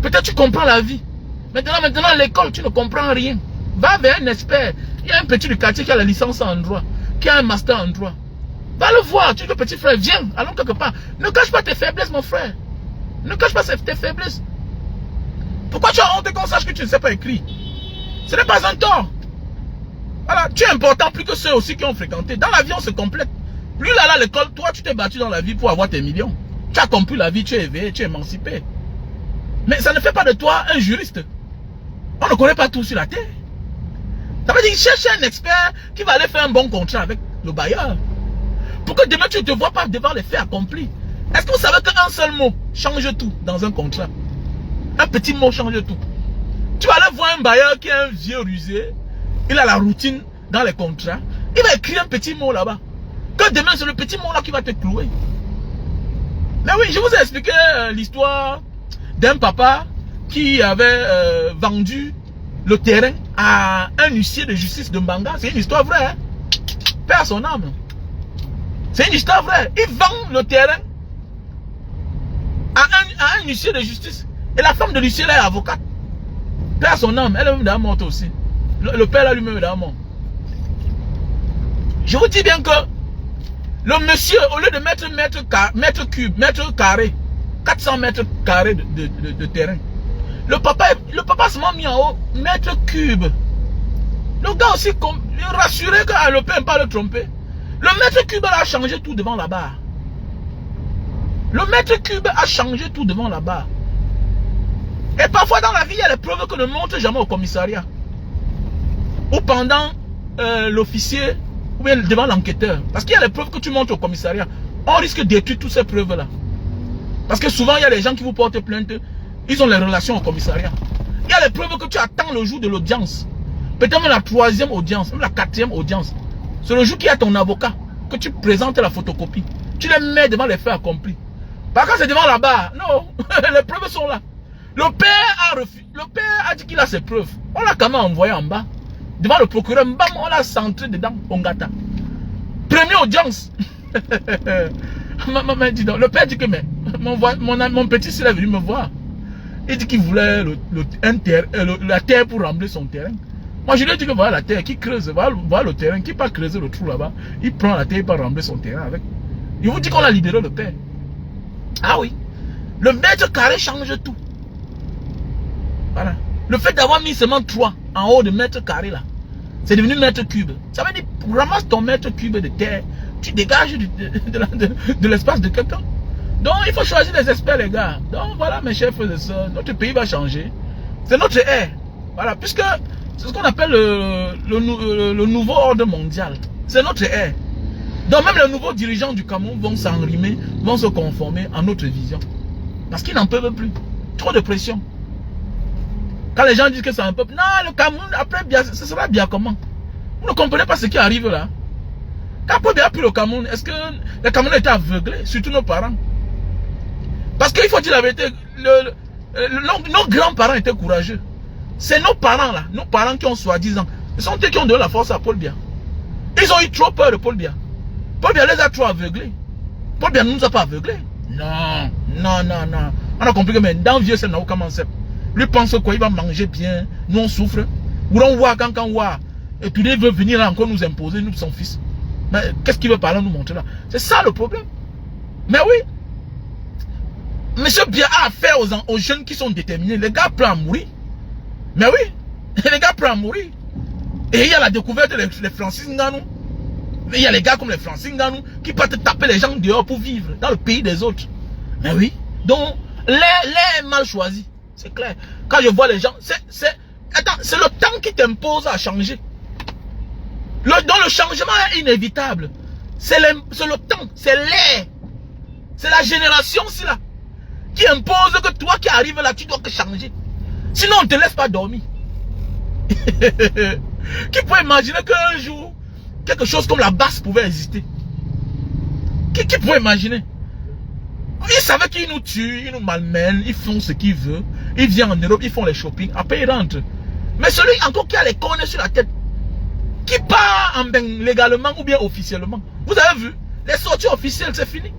Peut-être tu comprends la vie. Maintenant, l'école, tu ne comprends rien. Va vers un expert. Il y a un petit du quartier qui a la licence en droit, qui a un master en droit. Va le voir. Tu dis que petit frère, viens, allons quelque part. Ne cache pas tes faiblesses, mon frère. Ne cache pas tes faiblesses. Pourquoi tu as honte qu'on sache que tu ne sais pas écrire? Ce n'est pas un tort. Voilà, tu es important plus que ceux aussi qui ont fréquenté. Dans la vie, on se complète. Lui, là, à l'école, toi, tu t'es battu dans la vie pour avoir tes millions. Tu as compris la vie, tu es éveillé, tu es émancipé. Mais ça ne fait pas de toi un juriste. On ne connaît pas tout sur la terre. Ça veut dire chercher un expert qui va aller faire un bon contrat avec le bailleur. Pour que demain, tu ne te vois pas devant les faits accomplis. Est-ce que vous savez qu'un seul mot change tout dans un contrat? Un petit mot change tout. Tu vas aller voir un bailleur qui est un vieux rusé. Il a la routine dans les contrats. Il va écrire un petit mot là-bas. Que demain, c'est le petit mot là qui va te clouer. Mais oui, je vous ai expliqué l'histoire d'un papa qui avait vendu le terrain à un huissier de justice de Mbanga. C'est une histoire vraie. Hein? Paix à son âme. C'est une histoire vraie. Il vend le terrain à un huissier de justice. Et la femme de l'huissier là est avocate. Paix à son âme. Elle est même morte aussi. Le père là lui-même est mort. Je vous dis bien que le monsieur, au lieu de mettre mètre carré, 400 mètres carrés de terrain, le papa se m'a mis en haut, mètre cube. Le gars aussi, il rassurait que le père ne pas le tromper. Le mètre cube a changé tout devant la barre. Le mètre cube a changé tout devant la barre. Et parfois dans la vie, il y a des preuves que ne montrent jamais au commissariat. Ou pendant l'officier, ou bien devant l'enquêteur. Parce qu'il y a des preuves que tu montres au commissariat. On risque de détruire toutes ces preuves-là. Parce que souvent, il y a des gens qui vous portent plainte. Ils ont les relations au commissariat. Il y a les preuves que tu attends le jour de l'audience. Peut-être même la 3e audience, même la 4e audience. C'est le jour qu'il y a ton avocat, que tu présentes la photocopie. Tu les mets devant les faits accomplis. Par contre, c'est devant la barre. Non, les preuves sont là. Le père a refusé. Le père a dit qu'il a ses preuves. On l'a quand même envoyé en bas. Devant le procureur, bam, on l'a centré dedans, on gâta. Première audience. Maman dit donc, le père dit que mais, mon petit s'il est venu me voir. Il dit qu'il voulait la terre pour remplir son terrain. Moi je lui ai dit que voilà la terre, qui creuse, voilà le terrain, qui pas creuser le trou là-bas, il prend la terre, il va remplir son terrain avec. Il vous dit qu'on a libéré le père. Ah oui. Le mètre carré change tout. Voilà. Le fait d'avoir mis seulement 3 en haut de mètre carré là, c'est devenu mètre cube. Ça veut dire, ramasse ton mètre cube de terre, tu dégages de l'espace de quelqu'un. Donc il faut choisir des experts les gars. Donc voilà mes chers frères et sœurs, notre pays va changer. C'est notre ère. Voilà, puisque c'est ce qu'on appelle le nouveau ordre mondial. C'est notre ère. Donc même les nouveaux dirigeants du Cameroun vont s'enrimer, vont se conformer à notre vision. Parce qu'ils n'en peuvent plus. Trop de pression. Quand les gens disent que c'est un peuple, non, le Cameroun, après, ce sera bien comment? Vous ne comprenez pas ce qui arrive là. Quand Paul Biya a pris le Cameroun, est-ce que les Camerounais étaient aveuglés, surtout nos parents? Parce qu'il faut dire la vérité, nos grands-parents étaient courageux. C'est nos parents là, nos parents qui ont soi-disant, ce sont eux qui ont donné la force à Paul Biya. Ils ont eu trop peur de Paul Biya. Paul Biya les a trop aveuglés. Paul Biya ne nous a pas aveuglés. Non, non, non, non. On a compris que mais dans le vieux, c'est n'a aucun concept. Lui pense quoi, il va manger bien, nous on souffre. Ou on voit quand on voit. Et puis il veut venir là encore nous imposer, nous son fils. Mais qu'est-ce qu'il veut par là nous montrer là? C'est ça le problème. Mais oui. Monsieur Biya a affaire aux jeunes qui sont déterminés. Les gars prennent à mourir. Mais oui. Les gars prennent à mourir. Et il y a la découverte des Francis Ngannou. Il y a les gars comme les Francis Ngannou qui partent taper les gens dehors pour vivre dans le pays des autres. Mais oui. Donc, les mal choisis. C'est clair. Quand je vois les gens, attends, c'est le temps qui t'impose à changer. Donc le changement est inévitable. C'est le temps, c'est l'air. C'est la génération aussi là. Qui impose que toi qui arrives là, tu dois que changer. Sinon on ne te laisse pas dormir. Qui peut imaginer qu'un jour, quelque chose comme la basse pouvait exister? Qui pourrait imaginer? Ils savaient qu'ils nous tuent, ils nous malmènent, ils font ce qu'ils veulent. Ils viennent en Europe, ils font les shopping, après ils rentrent. Mais celui encore qui a les cornes sur la tête, qui part en ben légalement ou bien officiellement. Vous avez vu, les sorties officielles, c'est fini.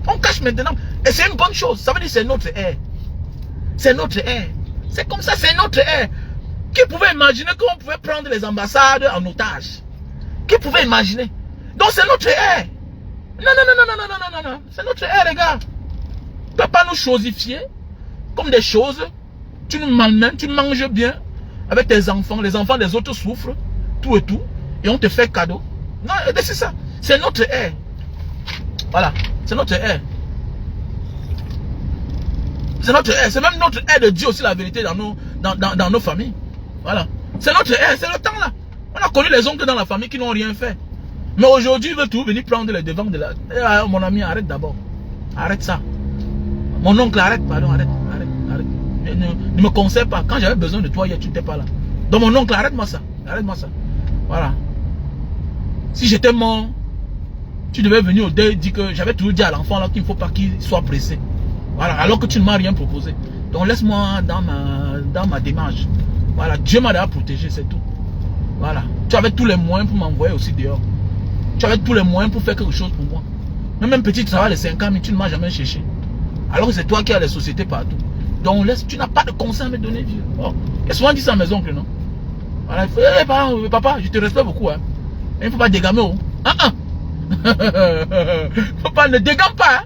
On cache maintenant. Et c'est une bonne chose. Ça veut dire que c'est notre ère. C'est notre ère. C'est comme ça, c'est notre ère. Qui pouvait imaginer qu'on pouvait prendre les ambassades en otage? Qui pouvait imaginer? Donc c'est notre ère. Non, non, non, non, non, non, non, non, non. C'est notre ère, les gars. Tu ne peux pas nous chosifier comme des choses. Tu nous malmènes, tu manges bien avec tes enfants. Les enfants des autres souffrent, tout et tout. Et on te fait cadeau. Non, c'est ça. C'est notre ère. Voilà. C'est notre ère. C'est notre ère. C'est même notre ère de dire aussi la vérité dans nos familles. Voilà. C'est notre ère. C'est le temps là. On a connu les oncles dans la famille qui n'ont rien fait. Mais aujourd'hui, ils veulent tout venir prendre les devants de la... Eh, mon ami, arrête d'abord. Arrête ça. Mon oncle, arrête, pardon, arrête. Ne me conseille pas. Quand j'avais besoin de toi, hier, tu n'étais pas là. Donc mon oncle, arrête-moi ça. Arrête-moi ça. Voilà. Si j'étais mort, tu devais venir au deuil dire que j'avais toujours dit à l'enfant là qu'il ne faut pas qu'il soit pressé. Voilà. Alors que tu ne m'as rien proposé. Donc laisse-moi dans ma démarche. Voilà. Dieu m'a déjà protégé, c'est tout. Voilà. Tu avais tous les moyens pour m'envoyer aussi dehors. Tu avais tous les moyens pour faire quelque chose pour moi. Même petit travail de 5 ans, mais tu ne m'as jamais cherché. Alors que c'est toi qui as les sociétés partout. Donc tu n'as pas de conseil à me donner, vieux. Oh. Et souvent dit ça à mes oncles, non? Voilà, il faut, papa, je te respecte beaucoup. Hein. Il ne faut pas dégamer. Oh. Papa, ne dégame pas. Hein.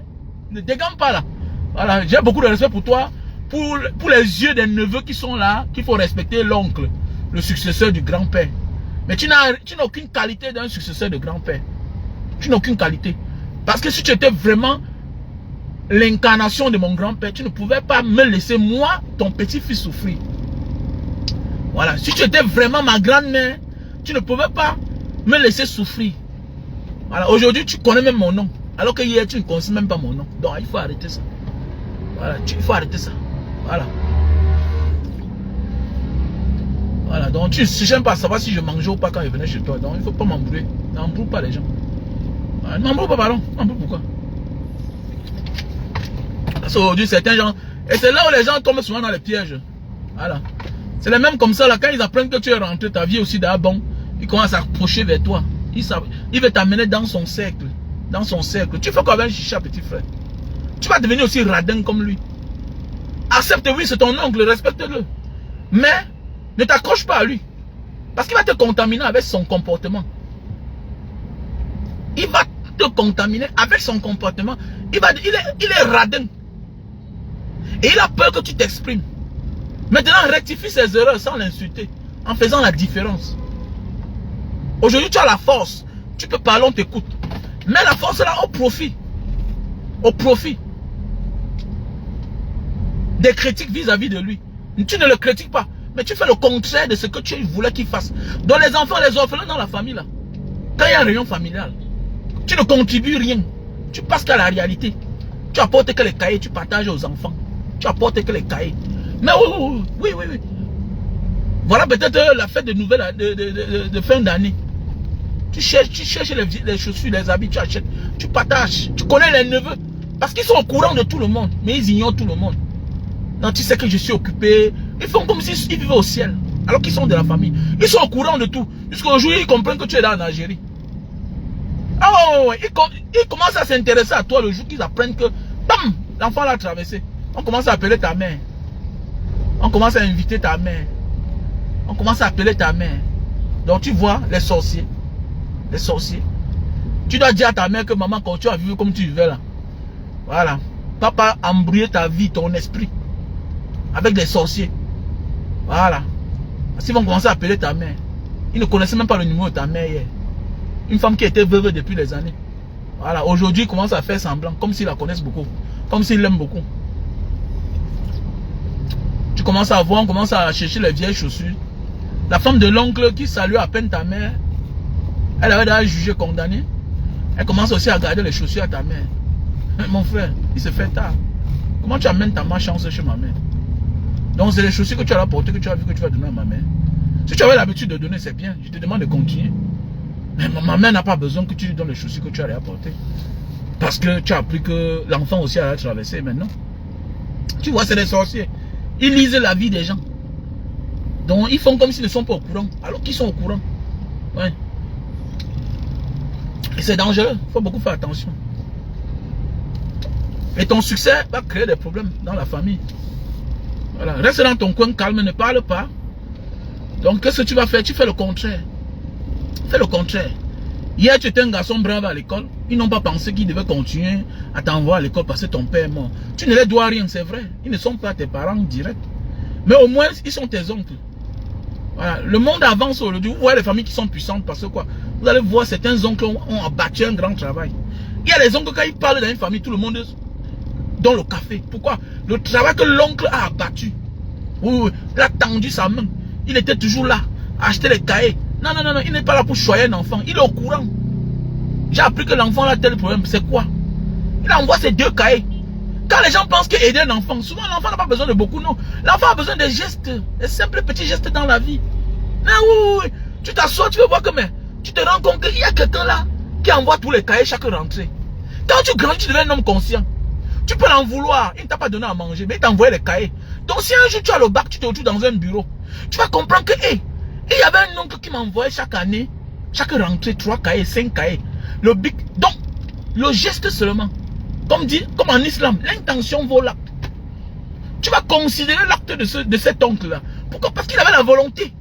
Ne dégame pas là. Voilà, j'ai beaucoup de respect pour toi. Pour les yeux des neveux qui sont là, qu'il faut respecter l'oncle, le successeur du grand-père. Mais tu n'as aucune qualité d'un successeur de grand-père. Tu n'as aucune qualité. Parce que si tu étais vraiment l'incarnation de mon grand-père, tu ne pouvais pas me laisser, moi, ton petit-fils, souffrir. Voilà. Si tu étais vraiment ma grand-mère, tu ne pouvais pas me laisser souffrir. Voilà. Aujourd'hui, tu connais même mon nom. Alors que hier, tu ne connaissais même pas mon nom. Donc, il faut arrêter ça. Voilà. Il faut arrêter ça. Voilà. Voilà, donc tu ne cherches pas à savoir si je mangeais ou pas quand je venais chez toi. Donc il ne faut pas m'embrouiller. N'embrouille pas les gens. Voilà, ne m'embrouille pas, pardon. M'embrouille pourquoi? Parce qu'aujourd'hui, certains gens... Et c'est là où les gens tombent souvent dans les pièges. Voilà. C'est les mêmes comme ça, là, quand ils apprennent que tu es rentré, ta vie aussi d'abord, bon, ils commencent à approcher vers toi. Il veut t'amener dans son cercle. Dans son cercle. Tu fais quoi avec un chicha, petit frère? Tu vas devenir aussi radin comme lui. Accepte, oui, c'est ton oncle, respecte-le. Mais ne t'accroche pas à lui. Parce qu'il va te contaminer avec son comportement. Il va te contaminer avec son comportement. Il est radin. Et il a peur que tu t'exprimes. Maintenant, rectifie ses erreurs sans l'insulter. En faisant la différence. Aujourd'hui, tu as la force. Tu peux parler, on t'écoute. Mais la force là au profit. Au profit. Des critiques vis-à-vis de lui. Tu ne le critiques pas. Mais tu fais le contraire de ce que tu voulais qu'il fasse. Dans les enfants, les orphelins dans la famille là. Quand il y a un rayon familial. Tu ne contribues rien. Tu passes qu'à la réalité. Tu apportes que les cahiers, tu partages aux enfants. Tu apportes que les cahiers. Mais oui. Voilà peut-être la fête de nouvelles de fin d'année. Tu cherches les chaussures, les habits, tu achètes. Tu partages. Tu connais les neveux. Parce qu'ils sont au courant de tout le monde. Mais ils ignorent tout le monde. Non, tu sais que je suis occupé. Ils font comme s'ils vivaient au ciel. Alors qu'ils sont de la famille. Ils sont au courant de tout. Jusqu'aujourd'hui, ils comprennent que tu es là en Algérie. Ils commencent à s'intéresser à toi le jour qu'ils apprennent que, bam, l'enfant l'a traversé. On commence à appeler ta mère. On commence à inviter ta mère. On commence à appeler ta mère. Donc tu vois, les sorciers. Les sorciers. Tu dois dire à ta mère que maman, quand tu as vu comme tu vivais là. Voilà. Papa a embrouillé ta vie, ton esprit. Avec des sorciers. Voilà. Ils vont commencer à appeler ta mère. Ils ne connaissaient même pas le numéro de ta mère hier. Une femme qui était veuve depuis des années. Voilà. Aujourd'hui, ils commencent à faire semblant. Comme s'ils la connaissent beaucoup. Comme s'ils l'aiment beaucoup. Tu commences à voir, on commence à chercher les vieilles chaussures. La femme de l'oncle qui salue à peine ta mère. Elle avait déjà jugé, condamné. Elle commence aussi à garder les chaussures à ta mère. Mon frère, il se fait tard. Comment tu amènes ta malchance chez ma mère? Donc c'est les chaussures que tu as apportées, que tu as vu que tu vas donner à ma mère. Si tu avais l'habitude de donner, c'est bien. Je te demande de continuer. Mais ma mère n'a pas besoin que tu lui donnes les chaussures que tu as apportées. Parce que tu as appris que l'enfant aussi a traversé maintenant. Tu vois, c'est des sorciers. Ils lisent la vie des gens. Donc ils font comme s'ils ne sont pas au courant. Alors qu'ils sont au courant. Ouais. Et c'est dangereux. Il faut beaucoup faire attention. Et ton succès va créer des problèmes dans la famille. Voilà. Reste dans ton coin calme, ne parle pas. Donc qu'est-ce que tu vas faire? Tu fais le contraire. Fais le contraire. Hier tu étais un garçon brave à l'école. Ils n'ont pas pensé qu'ils devaient continuer à t'envoyer à l'école parce que ton père est mort. Tu ne les dois rien, c'est vrai. Ils ne sont pas tes parents directs. Mais au moins ils sont tes oncles. Voilà. Le monde avance aujourd'hui. Vous voyez les familles qui sont puissantes parce que quoi? Vous allez voir certains oncles ont abattu un grand travail. Il y a les oncles quand ils parlent dans une famille, tout le monde dans le café. Pourquoi? Le travail que l'oncle a abattu. Oui, il a tendu sa main. Il était toujours là, à acheter les cahiers. Non, il n'est pas là pour choyer un enfant. Il est au courant. J'ai appris que l'enfant a tel problème. C'est quoi? Il envoie ses 2 cahiers. Quand les gens pensent qu'aider un enfant, souvent l'enfant n'a pas besoin de beaucoup, non. L'enfant a besoin des gestes, des simples petits gestes dans la vie. Mais oui. Tu t'assois, tu veux voir que, mais tu te rends compte qu'il y a quelqu'un là qui envoie tous les cahiers chaque rentrée. Quand tu grandis, tu deviens un homme conscient. Tu peux l'en vouloir. Il ne t'a pas donné à manger, mais il t'a envoyé les cahiers. Donc si un jour tu as le bac, tu te retrouves dans un bureau, tu vas comprendre que, il y avait un oncle qui m'envoyait chaque année, chaque rentrée, 3 cahiers, 5 cahiers. Le big. Donc, le geste seulement. Comme en islam, l'intention vaut l'acte. Tu vas considérer l'acte de cet oncle-là. Pourquoi? Parce qu'il avait la volonté.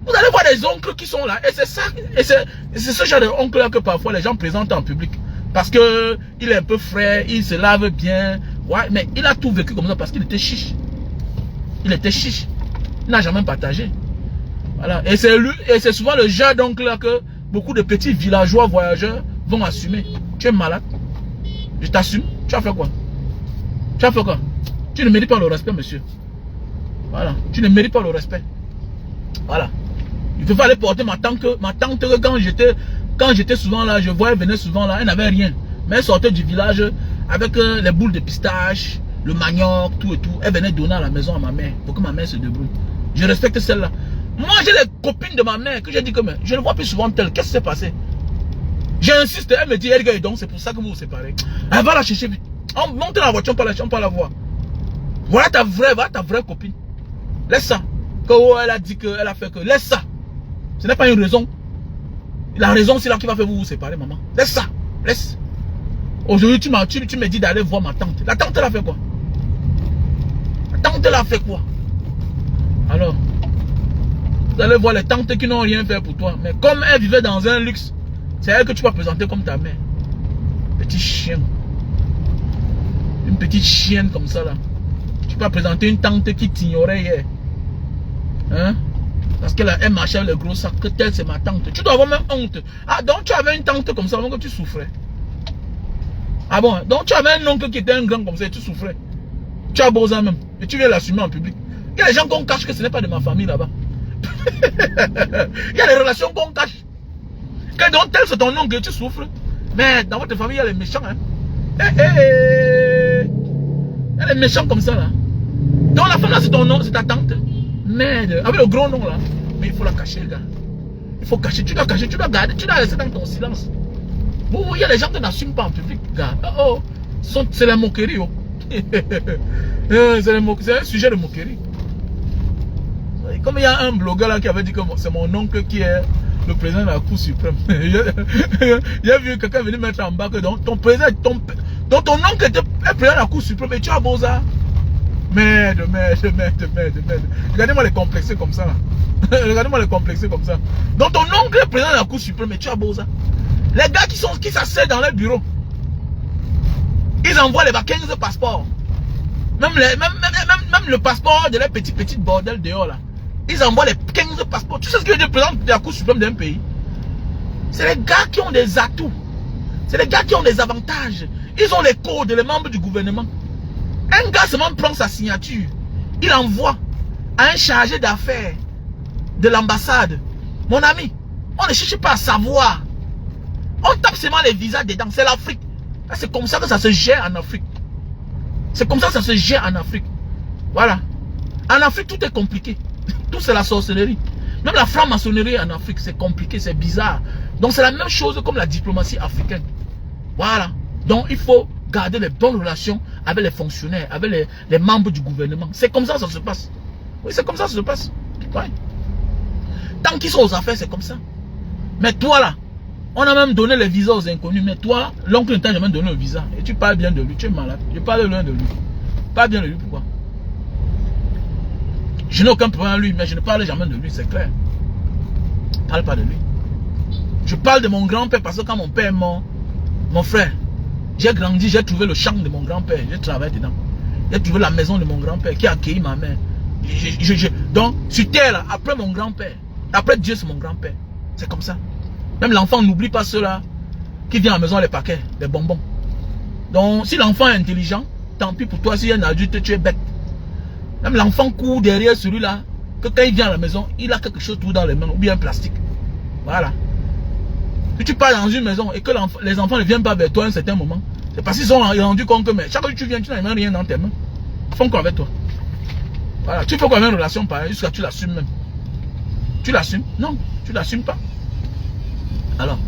Vous allez voir des oncles qui sont là. Et c'est ça. Et c'est ce genre d'oncle-là que parfois les gens présentent en public. Parce que il est un peu frais, il se lave bien. Ouais, mais il a tout vécu comme ça parce qu'il était chiche. Il était chiche. Il n'a jamais partagé. Voilà. Et c'est souvent le genre d'oncle-là que beaucoup de petits villageois voyageurs vont assumer. Tu es malade. Je t'assume. Tu as fait quoi? Tu as fait quoi? Tu ne mérites pas le respect, monsieur. Voilà. Tu ne mérites pas le respect. Voilà. Il faut aller porter ma tante quand j'étais souvent là, je voyais, elle venait souvent là, elle n'avait rien. Mais elle sortait du village avec les boules de pistache, le manioc, tout et tout. Elle venait donner à la maison à ma mère pour que ma mère se débrouille. Je respecte celle-là. Moi, j'ai les copines de ma mère que j'ai dit que je ne vois plus souvent telle. Qu'est-ce qui s'est passé? J'insiste, elle me dit, elle donc c'est pour ça que vous vous séparez. Elle va la chercher. On monte dans la voiture, on peut la voir. Voilà ta vraie copine. Laisse ça. Elle a dit qu'elle a fait que. Laisse ça. Ce n'est pas une raison. La raison, c'est là qui va faire vous séparer, maman. Laisse ça. Laisse. Aujourd'hui, tu me dis d'aller voir ma tante. La tante, elle a fait quoi? La tante, elle a fait quoi? Alors, vous allez voir les tantes qui n'ont rien fait pour toi. Mais comme elle vivait dans un luxe, c'est elle que tu vas présenter comme ta mère. Petit chien. Une petite chienne comme ça là. Tu vas présenter une tante qui t'ignorait hier. Hein? Parce qu'elle marchait avec le gros sac. Que telle c'est ma tante. Tu dois avoir même honte. Ah, donc tu avais une tante comme ça avant que tu souffrais. Ah bon? Donc tu avais un oncle qui était un grand comme ça et tu souffrais. Tu as beau ça même. Et tu viens l'assumer en public. Il y a des gens qu'on cache que ce n'est pas de ma famille là-bas. Il y a des relations qu'on cache. Que donc tel c'est ton oncle et tu souffres. Mais dans votre famille, il y a les méchants. Hein? Il y a les méchants comme ça là. Donc la femme là c'est ton nom, c'est ta tante. Merde. Avec le gros nom là. Mais il faut la cacher, gars. Il faut cacher. Tu dois cacher, tu dois garder, tu dois rester dans ton silence. Bon, il y a des gens qui n'assument pas en public, gars. Oh, c'est la moquerie. Oh. C'est un sujet de moquerie. Comme il y a un blogueur là qui avait dit que c'est mon oncle qui est le président de la Cour suprême. Il a vu quelqu'un venir mettre en bas que ton président, ton oncle était président de la Cour suprême et tu as beau ça. Merde. Regardez-moi les complexés comme ça là. Regardez-moi les complexés comme ça. Donc ton oncle est président de la Cour suprême et tu as beau ça. Les gars qui s'assèdent dans leur bureau, ils envoient les 15 passeports. Même le passeport de les petits bordels dehors là. Ils envoient les 15 passeports. Tu sais ce que veut dire le président de la Cour suprême d'un pays? C'est les gars qui ont des atouts. C'est les gars qui ont des avantages. Ils ont les codes, les membres du gouvernement. Un gars seulement prend sa signature. Il envoie à un chargé d'affaires de l'ambassade. Mon ami, on ne cherche pas à savoir. On tape seulement les visas dedans. C'est l'Afrique. C'est comme ça que ça se gère en Afrique. C'est comme ça que ça se gère en Afrique. Voilà. En Afrique, tout est compliqué. Tout c'est la sorcellerie. Même la franc-maçonnerie en Afrique, c'est compliqué, c'est bizarre. Donc c'est la même chose comme la diplomatie africaine. Voilà. Donc il faut garder les bonnes relations avec les fonctionnaires, avec les membres du gouvernement. C'est comme ça que ça se passe. Oui, c'est comme ça que ça se passe. Ouais. Tant qu'ils sont aux affaires, c'est comme ça. Mais toi là, on a même donné les visas aux inconnus. Mais toi, l'oncle ne t'a jamais donné le visa. Et tu parles bien de lui, tu es malade. Je parle loin de lui. Pas bien de lui, pourquoi? Je n'ai aucun problème à lui, mais je ne parle jamais de lui, c'est clair. Je ne parle pas de lui. Je parle de mon grand-père parce que quand mon père est mort, mon frère, j'ai grandi, j'ai trouvé le champ de mon grand-père, j'ai travaillé dedans. J'ai trouvé la maison de mon grand-père qui a accueilli ma mère. Donc, sur terre, là, après mon grand-père, après Dieu, c'est mon grand-père. C'est comme ça. Même l'enfant n'oublie pas ceux-là qui viennent à la maison les paquets, les bonbons. Donc, si l'enfant est intelligent, tant pis pour toi, si un adulte, tu es bête. Même l'enfant court derrière celui-là, que quand il vient à la maison, il a quelque chose tout dans les mains, ou bien un plastique. Voilà. Si tu pars dans une maison et que les enfants ne viennent pas vers toi à un certain moment, c'est parce qu'ils ont rendu compte que mais chaque fois que tu viens, tu n'as même rien dans tes mains. Ils font quoi avec toi? Voilà. Tu fais quoi avec une relation pareille jusqu'à tu l'assumes même? Tu l'assumes? Non, tu l'assumes pas. Alors,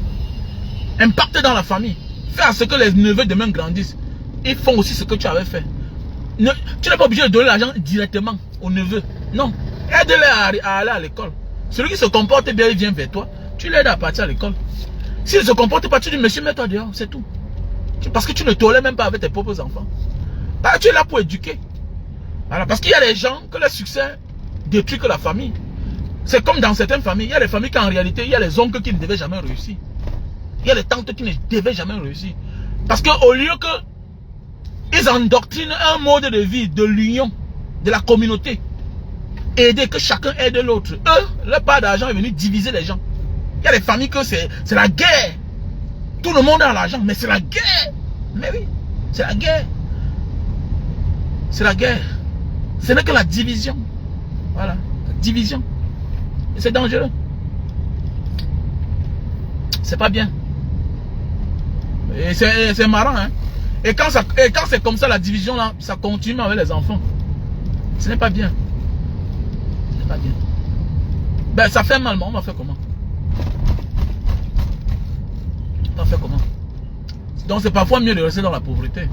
impacte dans la famille. Fais à ce que les neveux demain grandissent. Ils font aussi ce que tu avais fait. Tu n'es pas obligé de donner l'argent directement aux neveux. Non. Aide-les à aller à l'école. Celui qui se comporte bien, il vient vers toi. Tu l'aides à partir à l'école. S'il ne se comporte pas, tu dis, monsieur, mets-toi dehors, c'est tout. Parce que tu ne tolères même pas avec tes propres enfants. Tu es là pour éduquer. Voilà. Parce qu'il y a des gens que le succès détruit que la famille. C'est comme dans certaines familles. Il y a des familles qui en réalité, il y a les oncles qui ne devaient jamais réussir. Il y a les tantes qui ne devaient jamais réussir. Parce qu'au lieu que ils endoctrinent un mode de vie, de l'union, de la communauté. Aider, que chacun aide l'autre. Eux, leur part d'argent est venu diviser les gens. Il y a des familles que c'est la guerre. Tout le monde a l'argent, mais c'est la guerre. Mais oui, c'est la guerre. C'est la guerre. Ce n'est que la division. Voilà, la division. Et c'est dangereux. C'est pas bien. Et c'est marrant, hein. Et quand c'est comme ça, la division là, ça continue avec les enfants. Ce n'est pas bien. Ce n'est pas bien. Ben, ça fait mal, mais on va faire comment? On va faire comment? Donc c'est parfois mieux de rester dans la pauvreté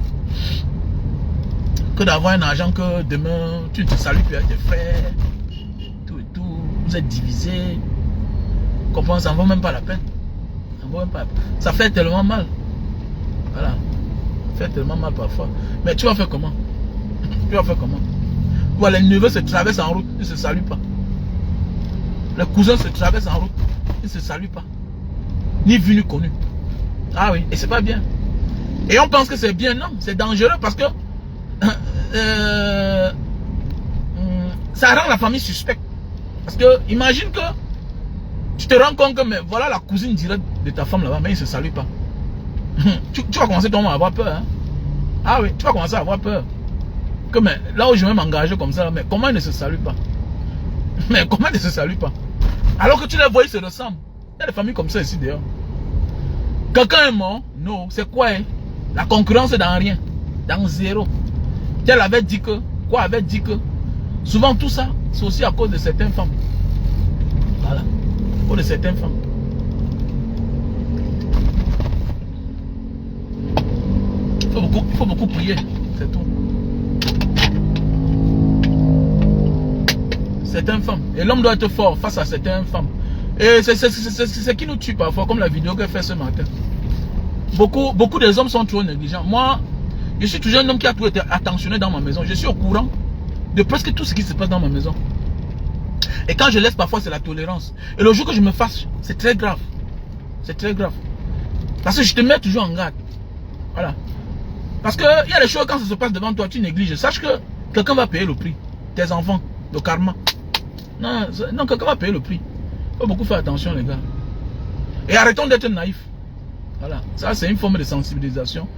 que d'avoir un argent que demain, tu ne te salues plus avec tes frères. Tout et tout. Vous êtes divisés. Comprends, ça ne vaut même pas la peine. Ça fait tellement mal. Voilà. Ça fait tellement mal parfois. Mais tu vas faire comment? Tu vas faire comment? Voilà, les neveux se traversent en route, ils ne se saluent pas. Les cousins se traversent en route, ils ne se saluent pas. Ni vu ni connu. Ah oui, et c'est pas bien. Et on pense que c'est bien, non, c'est dangereux parce que ça rend la famille suspecte. Parce que imagine que tu te rends compte que mais voilà la cousine directe de ta femme là-bas, mais ils ne se saluent pas. Tu vas commencer toi à avoir peur. Hein? Ah oui, tu vas commencer à avoir peur. Que mais là où je vais m'engager comme ça, mais comment ils ne se saluent pas? Mais comment ils ne se saluent pas? Alors que tu les vois, ils se ressemblent. Il y a des familles comme ça ici d'ailleurs. Quelqu'un est mort? Non. C'est quoi? Hein? La concurrence est dans rien. Dans zéro. Elle avait dit que, quoi avait dit que, souvent tout ça, c'est aussi à cause de certaines femmes. Voilà. À cause de certaines femmes. Il faut beaucoup prier. C'est tout. Certaines femmes. Et l'homme doit être fort face à certaines femmes. Et c'est ce qui nous tue parfois, comme la vidéo qu'elle fait ce matin. Beaucoup des hommes sont trop négligents. Moi, je suis toujours un homme qui a toujours été attentionné dans ma maison. Je suis au courant de presque tout ce qui se passe dans ma maison. Et quand je laisse parfois, c'est la tolérance. Et le jour que je me fâche, c'est très grave. C'est très grave. Parce que je te mets toujours en garde. Voilà. Parce qu'il y a des choses, quand ça se passe devant toi, tu négliges. Sache que quelqu'un va payer le prix. Tes enfants, le karma. Non, quelqu'un va payer le prix. Il faut beaucoup faire attention, les gars. Et arrêtons d'être naïfs. Voilà. Ça, c'est une forme de sensibilisation.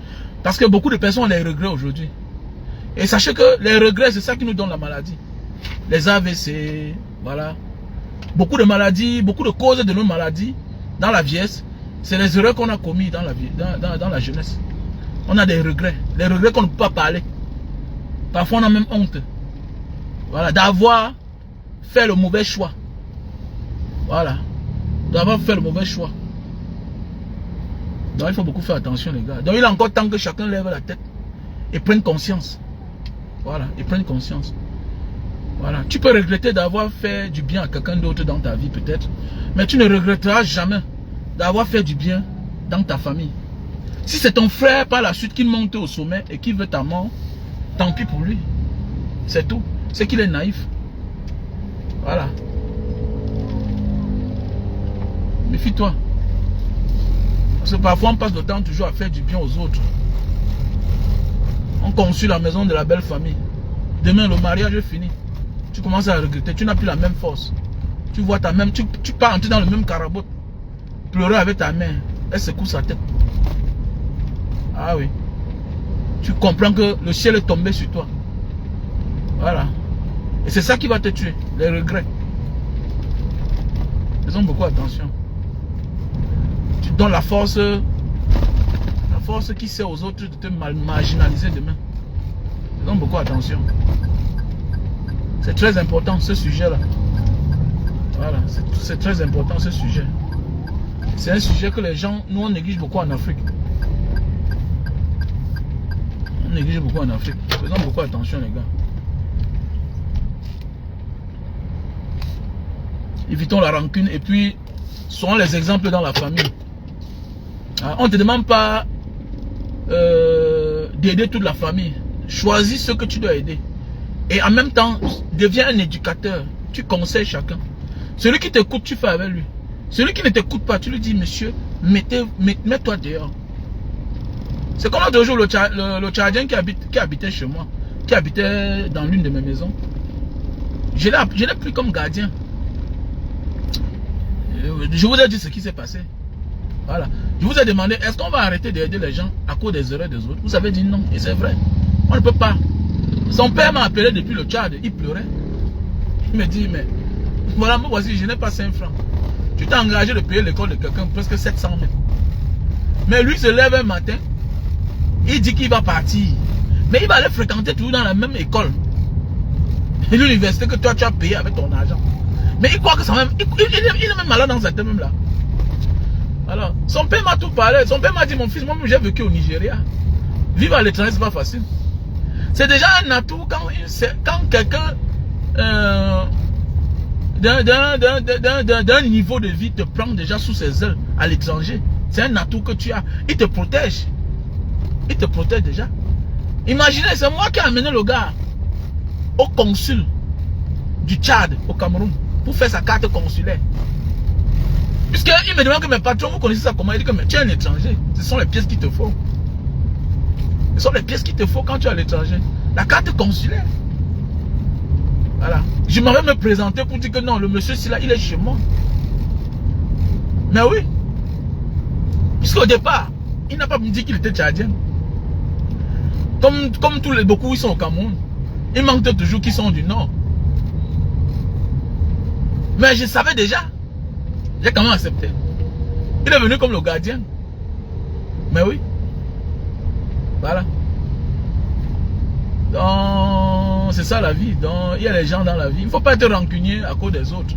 Parce que beaucoup de personnes ont les regrets aujourd'hui. Et sachez que les regrets, c'est ça qui nous donne la maladie. Les AVC, voilà. Beaucoup de maladies, beaucoup de causes de nos maladies dans la vieillesse, c'est les erreurs qu'on a commises dans la jeunesse. On a des regrets. Les regrets qu'on ne peut pas parler. Parfois, on a même honte. Voilà. D'avoir fait le mauvais choix. Voilà. D'avoir fait le mauvais choix. Donc il faut beaucoup faire attention, les gars. Donc il est encore temps que chacun lève la tête et prenne conscience. Voilà, et prenne conscience. Voilà. Tu peux regretter d'avoir fait du bien à quelqu'un d'autre dans ta vie peut-être, mais tu ne regretteras jamais d'avoir fait du bien dans ta famille. Si c'est ton frère par la suite qui monte au sommet et qui veut ta mort, tant pis pour lui. C'est tout. C'est qu'il est naïf. Voilà. Méfie-toi. Parce que parfois on passe le temps toujours à faire du bien aux autres. On construit la maison de la belle famille. Demain le mariage est fini. Tu commences à regretter. Tu n'as plus la même force. Tu vois ta même. Tu pars entrer dans le même carabot. Pleurer avec ta mère. Elle secoue sa tête. Ah oui. Tu comprends que le ciel est tombé sur toi. Voilà. Et c'est ça qui va te tuer. Les regrets. Faisons beaucoup attention. Tu donnes la force qui sert aux autres de te marginaliser demain. Faisons beaucoup attention. C'est très important ce sujet-là. Voilà, c'est très important ce sujet. C'est un sujet que les gens, nous on néglige beaucoup en Afrique. On néglige beaucoup en Afrique. Faisons beaucoup attention, les gars. Évitons la rancune et puis soyons les exemples dans la famille. On ne te demande pas d'aider toute la famille. Choisis ceux que tu dois aider. Et en même temps, deviens un éducateur. Tu conseilles chacun. Celui qui t'écoute, tu fais avec lui. Celui qui ne t'écoute pas, tu lui dis, monsieur, mets-toi dehors. C'est comme l'autre jour, le Tchadien qui habitait chez moi, qui habitait dans l'une de mes maisons. Je l'ai pris comme gardien. Je vous ai dit ce qui s'est passé. Voilà. Je vous ai demandé, est-ce qu'on va arrêter d'aider les gens à cause des erreurs des autres? Vous avez dit non, et c'est vrai. On ne peut pas. Son père m'a appelé depuis le Tchad, il pleurait. Il me dit, mais voilà, moi voici, je n'ai pas 5 francs. Tu t'es engagé de payer l'école de quelqu'un, presque 700 000. Mais lui se lève un matin, il dit qu'il va partir. Mais il va aller fréquenter toujours dans la même école. Et l'université que toi tu as payé avec ton argent. Mais il croit que ça même. Il est même malade dans sa tête même là. Alors, son père m'a tout parlé. Son père m'a dit, mon fils, moi j'ai vécu au Nigeria. Vivre à l'étranger, c'est pas facile. C'est déjà un atout quand quelqu'un d'un niveau de vie te prend déjà sous ses ailes à l'étranger. C'est un atout que tu as. Il te protège. Il te protège déjà. Imaginez, c'est moi qui ai amené le gars au consul du Tchad, au Cameroun, pour faire sa carte consulaire. Puisqu'il me demande que mes patrons, vous connaissez ça comment? Il dit que tu es un étranger. Ce sont les pièces qu'il te faut. Ce sont les pièces qu'il te faut quand tu es à l'étranger. La carte consulaire. Voilà. Je m'avais me présenter pour dire que non, le monsieur, là, il est chez moi. Mais oui. Puisqu'au départ, il n'a pas me dit qu'il était tchadien. Comme beaucoup, ils sont au Cameroun. Il manque toujours qu'ils sont du Nord. Mais je savais déjà. J'ai quand même accepté. Il est venu comme le gardien. Mais oui. Voilà. Donc, c'est ça la vie. Donc, il y a les gens dans la vie. Il ne faut pas être rancunier à cause des autres.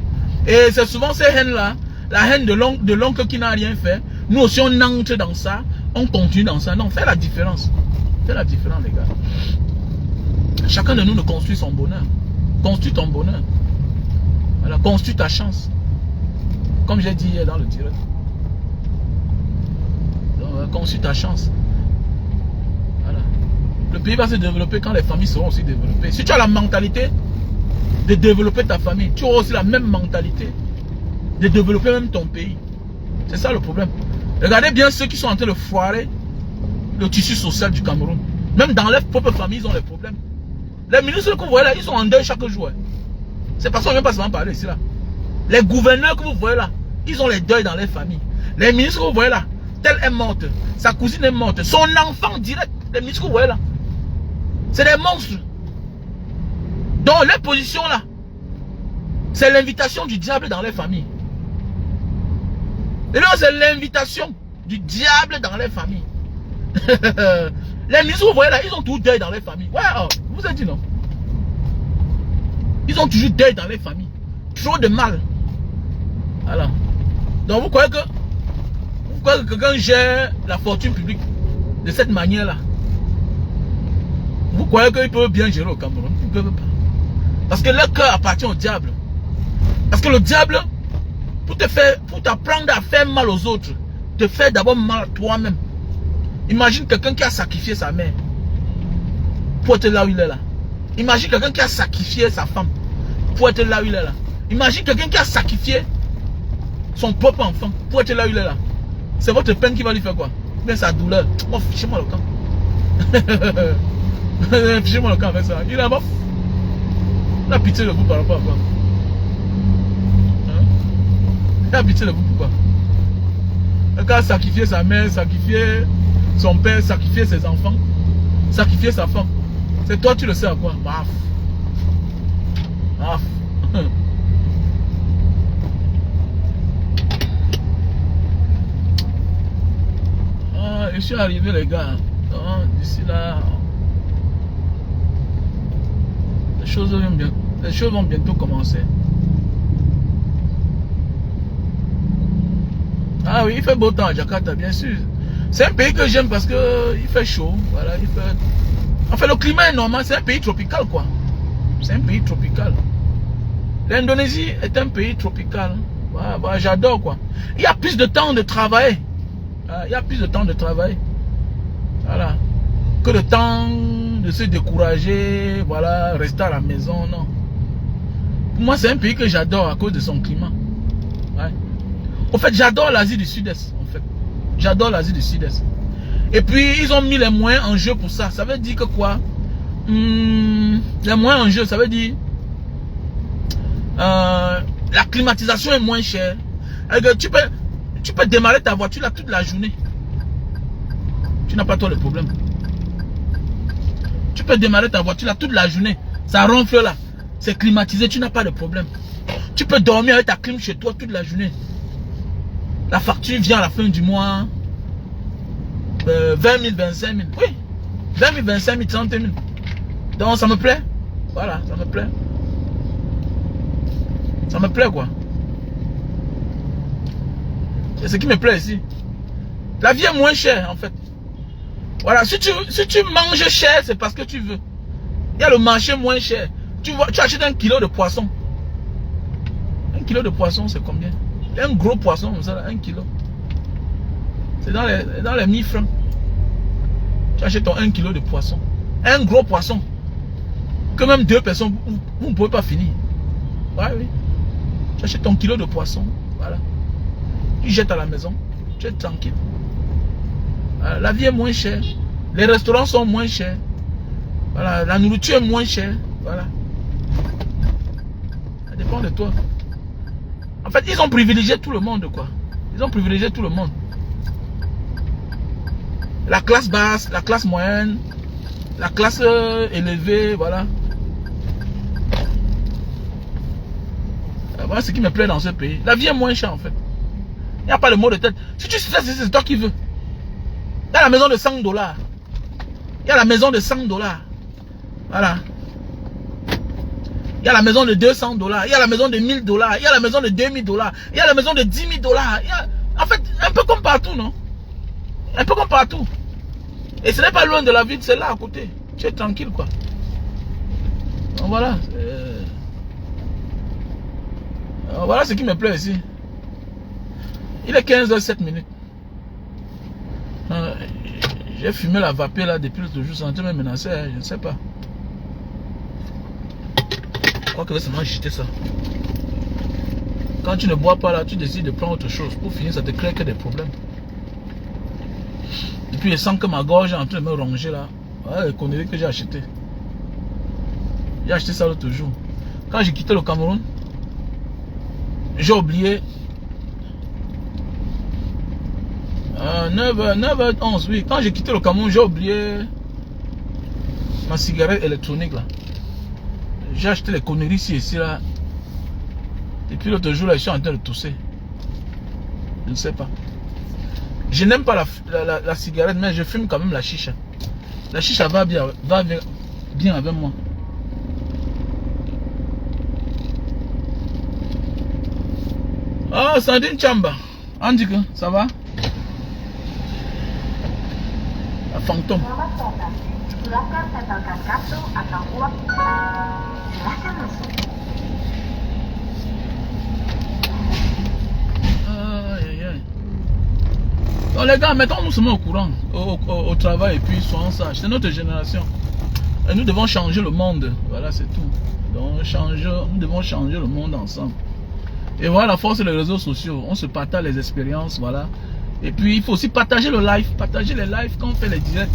Et c'est souvent ces haines-là, la haine de l'oncle qui n'a rien fait. Nous aussi, on entre dans ça. On continue dans ça. Non, fais la différence. Fais la différence, les gars. Chacun de nous ne construit son bonheur. Construis ton bonheur. Voilà, construis ta chance. Comme j'ai dit hier dans le direct. Donc, construis ta chance. Voilà. Le pays va se développer quand les familles seront aussi développées. Si tu as la mentalité de développer ta famille, tu auras aussi la même mentalité de développer même ton pays. C'est ça le problème. Regardez bien ceux qui sont en train de foirer le tissu social du Cameroun. Même dans leur propre famille, ils ont des problèmes. Les ministres que vous voyez là, ils sont en deuil chaque jour. C'est parce qu'on ne vient pas souvent parler ici là. Les gouverneurs que vous voyez là, ils ont les deuils dans les familles. Les ministres que vous voyez là, telle est morte, sa cousine est morte, son enfant direct, les ministres que vous voyez là, c'est des monstres. Donc les positions là, c'est l'invitation du diable dans les familles. Et là, c'est l'invitation du diable dans les familles. Les ministres que vous voyez là, ils ont tout deuil dans les familles. Ouais, oh, vous avez dit non. Ils ont toujours deuil dans les familles. Trop de mal. Voilà. Donc vous croyez que quelqu'un gère la fortune publique de cette manière-là? Vous croyez qu'ils peuvent bien gérer au Cameroun? Ils ne peuvent pas. Parce que leur cœur appartient au diable. Parce que le diable, pour t'apprendre à faire mal aux autres, te fait d'abord mal à toi-même. Imagine quelqu'un qui a sacrifié sa mère pour être là où il est là. Imagine quelqu'un qui a sacrifié sa femme pour être là où il est là. Imagine quelqu'un qui a sacrifié son propre enfant pour être là où il est là. C'est votre peine qui va lui faire quoi? Mais sa douleur. Oh, fichez-moi le camp. Fichez-moi le camp avec ça. Il a bof. Il a pitié de vous par rapport à quoi? Hein? Il a pitié de vous pourquoi? Quelqu'un a sacrifié sa mère, sacrifié son père, sacrifié ses enfants, sacrifié sa femme. C'est toi, tu le sais à quoi? Baf. Baf. Je suis arrivé les gars. D'ici là, les choses vont bientôt commencer. Ah oui, il fait beau temps à Jakarta, bien sûr. C'est un pays que j'aime parce que il fait chaud. Voilà, il fait... Enfin, le climat est normal, c'est un pays tropical, quoi. C'est un pays tropical. L'Indonésie est un pays tropical. Voilà, voilà, j'adore, quoi. Il y a plus de temps de travailler. Il y a plus de temps de travail. Voilà. Que le temps de se décourager, voilà, rester à la maison, non. Pour moi, c'est un pays que j'adore à cause de son climat. Ouais. En fait, j'adore l'Asie du Sud-Est, en fait. J'adore l'Asie du Sud-Est. Et puis, ils ont mis les moyens en jeu pour ça. Ça veut dire que quoi? Les moyens en jeu, ça veut dire... la climatisation est moins chère. Tu peux démarrer ta voiture là toute la journée. Tu n'as pas toi le problème. Tu peux démarrer ta voiture là toute la journée. Ça ronfle là. C'est climatisé, tu n'as pas de problème. Tu peux dormir avec ta clim chez toi toute la journée. La facture vient à la fin du mois. 20 000, 25 000. Oui. 20 000, 25 000, 30 000. Donc ça me plaît. Voilà, ça me plaît. Ça me plaît quoi. C'est ce qui me plaît ici. La vie est moins chère en fait. Voilà, si tu manges cher, c'est parce que tu veux. Il y a le marché moins cher. Tu achètes 1 kilo de poisson. 1 kilo de poisson, c'est combien? Un gros poisson comme ça, 1 kilo. C'est dans les 1000 francs. Tu achètes ton 1 kg de poisson. Un gros poisson. Que même 2 personnes, vous ne pouvez pas finir. Ouais, oui. Tu achètes ton kilo de poisson. Voilà. Tu jettes à la maison. Tu es tranquille. Voilà. La vie est moins chère. Les restaurants sont moins chers. Voilà. La nourriture est moins chère. Voilà. Ça dépend de toi. En fait, ils ont privilégié tout le monde, quoi. Ils ont privilégié tout le monde. La classe basse, la classe moyenne, la classe élevée, voilà. Voilà ce qui me plaît dans ce pays. La vie est moins chère, en fait. Il n'y a pas le mot de tête. Si tu sais, c'est toi qui veux. Il y a la maison de 100 $. Il y a la maison de 100 $. Voilà. Il y a la maison de 200 $. Il y a la maison de 1000 $. Il y a la maison de 2000 $. Il y a la maison de 10 000 $. En fait, un peu comme partout, non? Un peu comme partout. Et ce n'est pas loin de la ville, c'est là à côté. Tu es tranquille, quoi. Donc voilà. Voilà ce qui me plaît ici. Il est 15h07. J'ai fumé la vapeur là depuis l'autre jour. Je sentais me menacer, je ne sais pas. Je crois que c'est moi jeter ça. Quand tu ne bois pas là, tu décides de prendre autre chose. Pour finir, ça te crée que des problèmes. Et puis je sens que ma gorge est en train de me ronger là. Voilà les conneries que j'ai achetées. J'ai acheté ça l'autre jour. Quand j'ai quitté le Cameroun, j'ai oublié 9h11, oui. Quand j'ai quitté le Cameroun, j'ai oublié ma cigarette électronique là. J'ai acheté les conneries ici et ici là. Et puis l'autre jour là, je suis en train de tousser. Je ne sais pas. Je n'aime pas la cigarette, mais je fume quand même la chicha. La chicha va bien avec moi. Ah, Sandine Chamba. Andika, ça va? La fantôme. Donc les gars, mettons-nous seulement au courant, au travail, et puis soyons sages. C'est notre génération. Et nous devons changer le monde. Voilà, c'est tout. Donc nous devons changer le monde ensemble. Et voilà la force des réseaux sociaux. On se partage les expériences, voilà. Et puis il faut aussi partager le live. Partager les lives quand on fait les directs.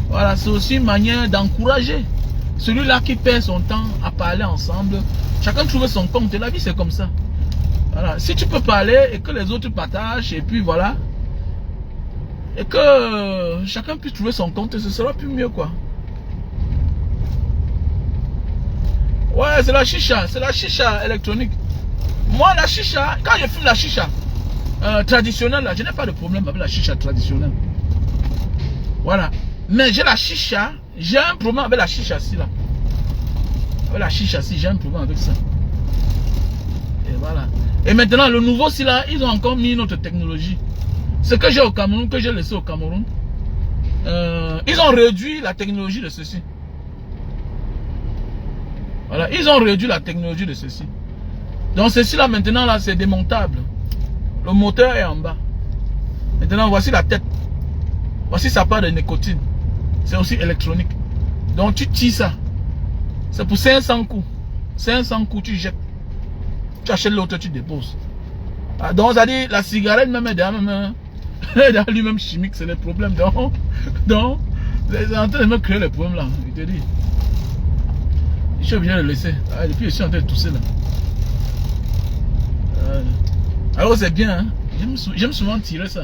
Voilà, c'est aussi une manière d'encourager celui-là qui perd son temps à parler ensemble. Chacun trouve son compte. Et la vie, c'est comme ça. Voilà. Si tu peux parler et que les autres partagent, et puis voilà. Et que chacun puisse trouver son compte, ce sera plus mieux, quoi. Ouais, c'est la chicha électronique. Moi, la chicha, quand je fume la chicha traditionnelle, là, je n'ai pas de problème avec la chicha traditionnelle. Voilà. Mais j'ai la chicha, j'ai un problème avec la chicha ci là. Avec la chicha ci, j'ai un problème avec ça. Et voilà. Et maintenant, le nouveau ci là, ils ont encore mis notre technologie. Ce que j'ai au Cameroun, que j'ai laissé au Cameroun, ils ont réduit la technologie de ceci. Voilà, ils ont réduit la technologie de ceci. Donc ceci là maintenant là c'est démontable. Le moteur est en bas. Maintenant voici la tête. Voici sa part de nicotine. C'est aussi électronique. Donc tu tires ça. C'est pour 500 coups. 500 coups tu jettes. Tu achètes l'autre, tu déposes. Ah, donc ça dit la cigarette même est derrière lui-même chimique, c'est le problème. Donc c'est en train de me créer les problèmes là. Je te dis. Je suis obligé de le laisser. Ah, et puis je suis en train de tousser là. Alors c'est bien, hein? J'aime souvent tirer ça.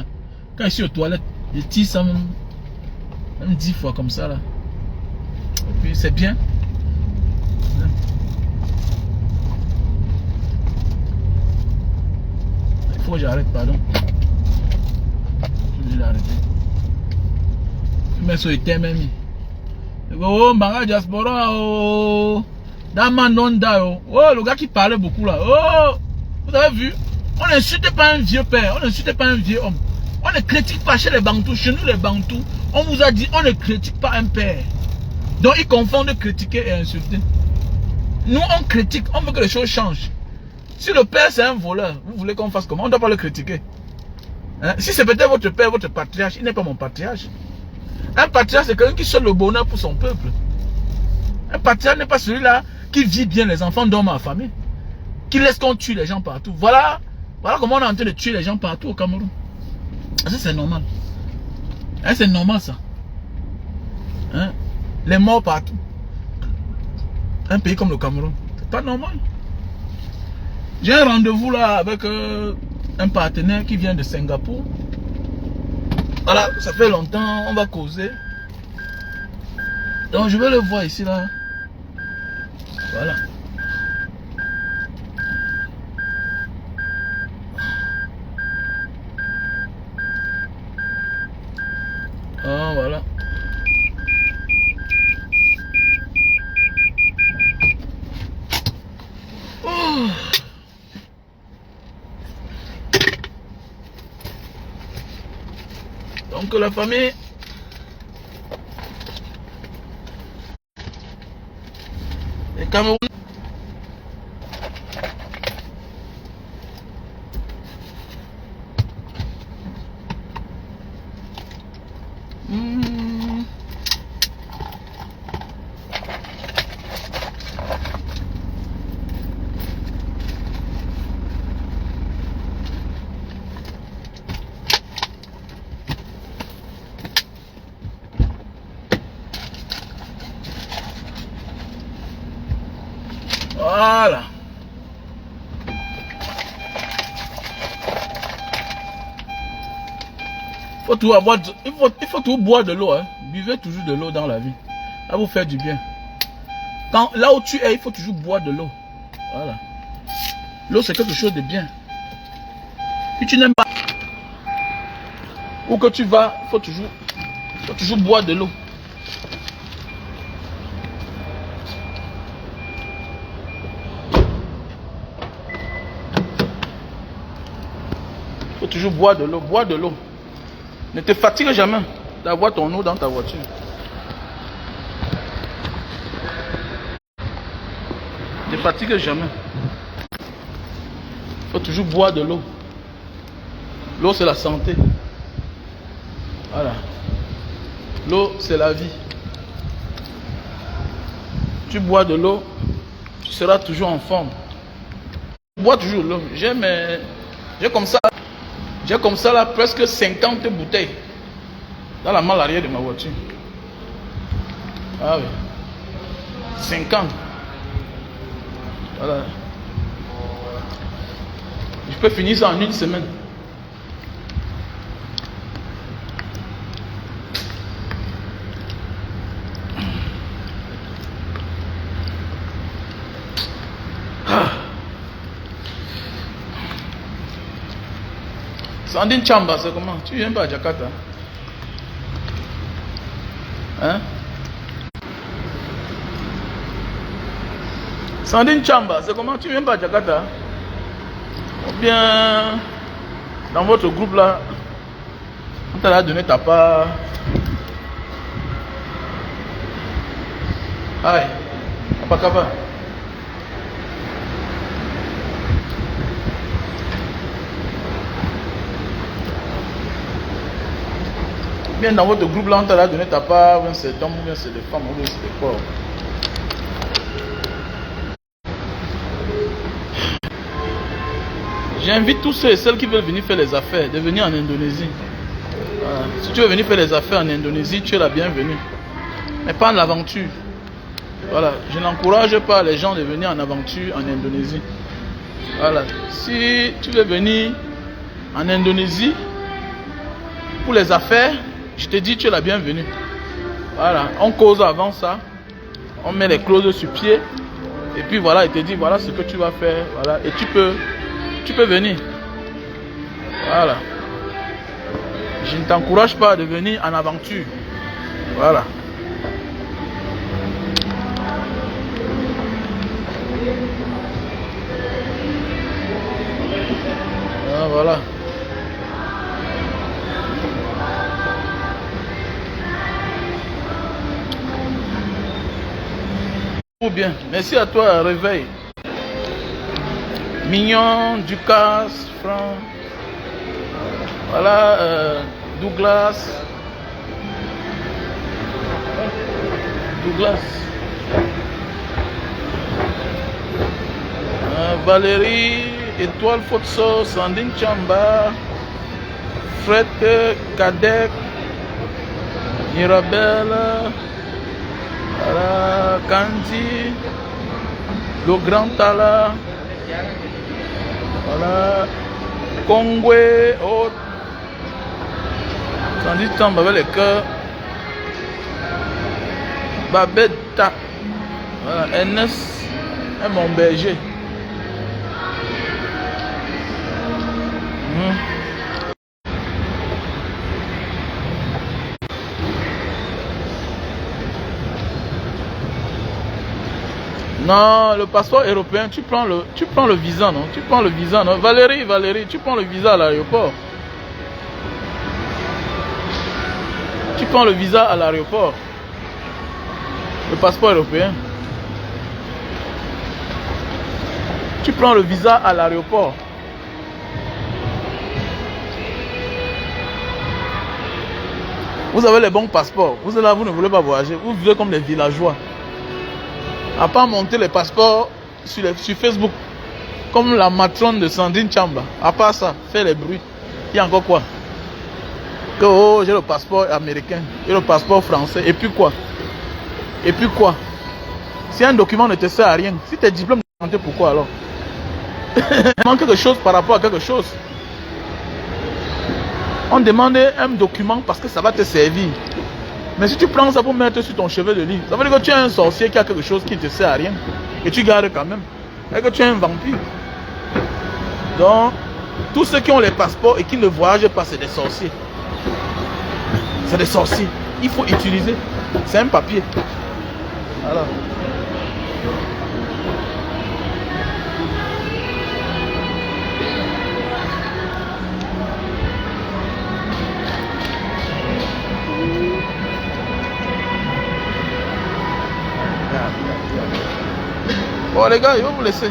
Quand je suis aux toilettes, je tire ça même 10 fois comme ça là. Et puis c'est bien. Il faut que j'arrête, pardon. Je vais l'arrêter. Je mets sur les thèmes même. Oh, Manga Diaspora, oh. Damanonda, oh. Oh, le gars qui parlait beaucoup là. Oh, vous avez vu? On n'insulte pas un vieux père, on n'insulte pas un vieux homme. On ne critique pas chez les Bantous. Chez nous les Bantous, on vous a dit on ne critique pas un père. Donc ils confondent critiquer et insulter. Nous on critique, on veut que les choses changent. Si le père c'est un voleur, vous voulez qu'on fasse comment? On ne doit pas le critiquer. Hein? Si c'est peut-être votre père, votre patriarche, il n'est pas mon patriarche. Un patriarche, c'est quelqu'un qui souhaite le bonheur pour son peuple. Un patriarche n'est pas celui-là qui vit bien les enfants d'hommes à famille, qui laisse qu'on tue les gens partout. Voilà comment on est en train de tuer les gens partout au Cameroun. Ça, c'est normal. Hein, c'est normal, ça. Hein? Les morts partout. Un pays comme le Cameroun, c'est pas normal. J'ai un rendez-vous là avec un partenaire qui vient de Singapour. Voilà, ça fait longtemps, on va causer. Donc je vais le voir ici là. Voilà. Ah voilà. Oh. Donc la famille, les Camerounais, voilà. Faut tout avoir, il faut tout boire de l'eau. Hein. Buvez toujours de l'eau dans la vie. Ça va vous faire du bien. Là où tu es, il faut toujours boire de l'eau. Voilà. L'eau, c'est quelque chose de bien. Si tu n'aimes pas, où que tu vas, il faut toujours boire de l'eau. Il faut toujours boire de l'eau. Boire de l'eau. Ne te fatigue jamais d'avoir ton eau dans ta voiture. Ne te fatigue jamais. Il faut toujours boire de l'eau. L'eau, c'est la santé. Voilà. L'eau, c'est la vie. Tu bois de l'eau, tu seras toujours en forme. Bois toujours l'eau. J'ai comme ça là presque 50 bouteilles dans la malle arrière de ma voiture. Ah oui. 50. Voilà. Je peux finir ça en une semaine. Sandine Chamba, c'est comment? Tu viens pas à Jakarta? Hein? Sandine Chamba, c'est comment? Tu viens pas à Jakarta? Ou bien dans votre groupe là, on t'a donné ta part. Aïe, pas capable. Bien dans votre groupe là, on t'a donné ta part, bien c'est d'hommes, bien c'est des femmes, bien c'est des corps. J'invite tous ceux et celles qui veulent venir faire les affaires de venir en Indonésie. Voilà. Si tu veux venir faire les affaires en Indonésie, tu es la bienvenue. Mais pas en aventure. Voilà. Je n'encourage pas les gens de venir en aventure en Indonésie. Voilà. Si tu veux venir en Indonésie pour les affaires, je te dis tu es la bienvenue. Voilà. On cause avant ça. On met les clauses sur pied. Et puis voilà, il te dit voilà ce que tu vas faire. Voilà. Et tu peux venir. Voilà. Je ne t'encourage pas de venir en aventure. Voilà. Ah, voilà. Bien. Merci à toi, Réveil. Mignon, Ducasse, Franck. Voilà, Douglas. Valérie, Étoile Fotso, Sandine Chamba, Fred Kadek, Mirabelle, voilà, Kandi, le Grand Tala, voilà, Kongwe, oh, Sandine Chamba avec les cœurs, Babetta, voilà, Ernest et mon berger. Non, le passeport européen, tu prends le visa, non? Tu prends le visa, non? Valérie, tu prends le visa à l'aéroport. Tu prends le visa à l'aéroport. Le passeport européen. Tu prends le visa à l'aéroport. Vous avez les bons passeports. Vous êtes là, vous ne voulez pas voyager. Vous vivez comme des villageois. À part monter les passeports sur Facebook, comme la matrone de Sandrine Chamba. À part ça, faire les bruits. Il y a encore quoi? Que oh, j'ai le passeport américain, j'ai le passeport français. Et puis quoi? Et puis quoi? Si un document ne te sert à rien, si tes diplômes ne sont pas, pourquoi alors? Il manque quelque chose par rapport à quelque chose. On demande un document parce que ça va te servir. Mais si tu prends ça pour mettre sur ton chevet de lit, ça veut dire que tu es un sorcier qui a quelque chose qui ne te sert à rien. Et tu gardes quand même. Et que tu es un vampire. Donc, tous ceux qui ont les passeports et qui ne voyagent pas, c'est des sorciers. C'est des sorciers. Il faut utiliser. C'est un papier. Voilà. Bon les gars, je vais vous laisser.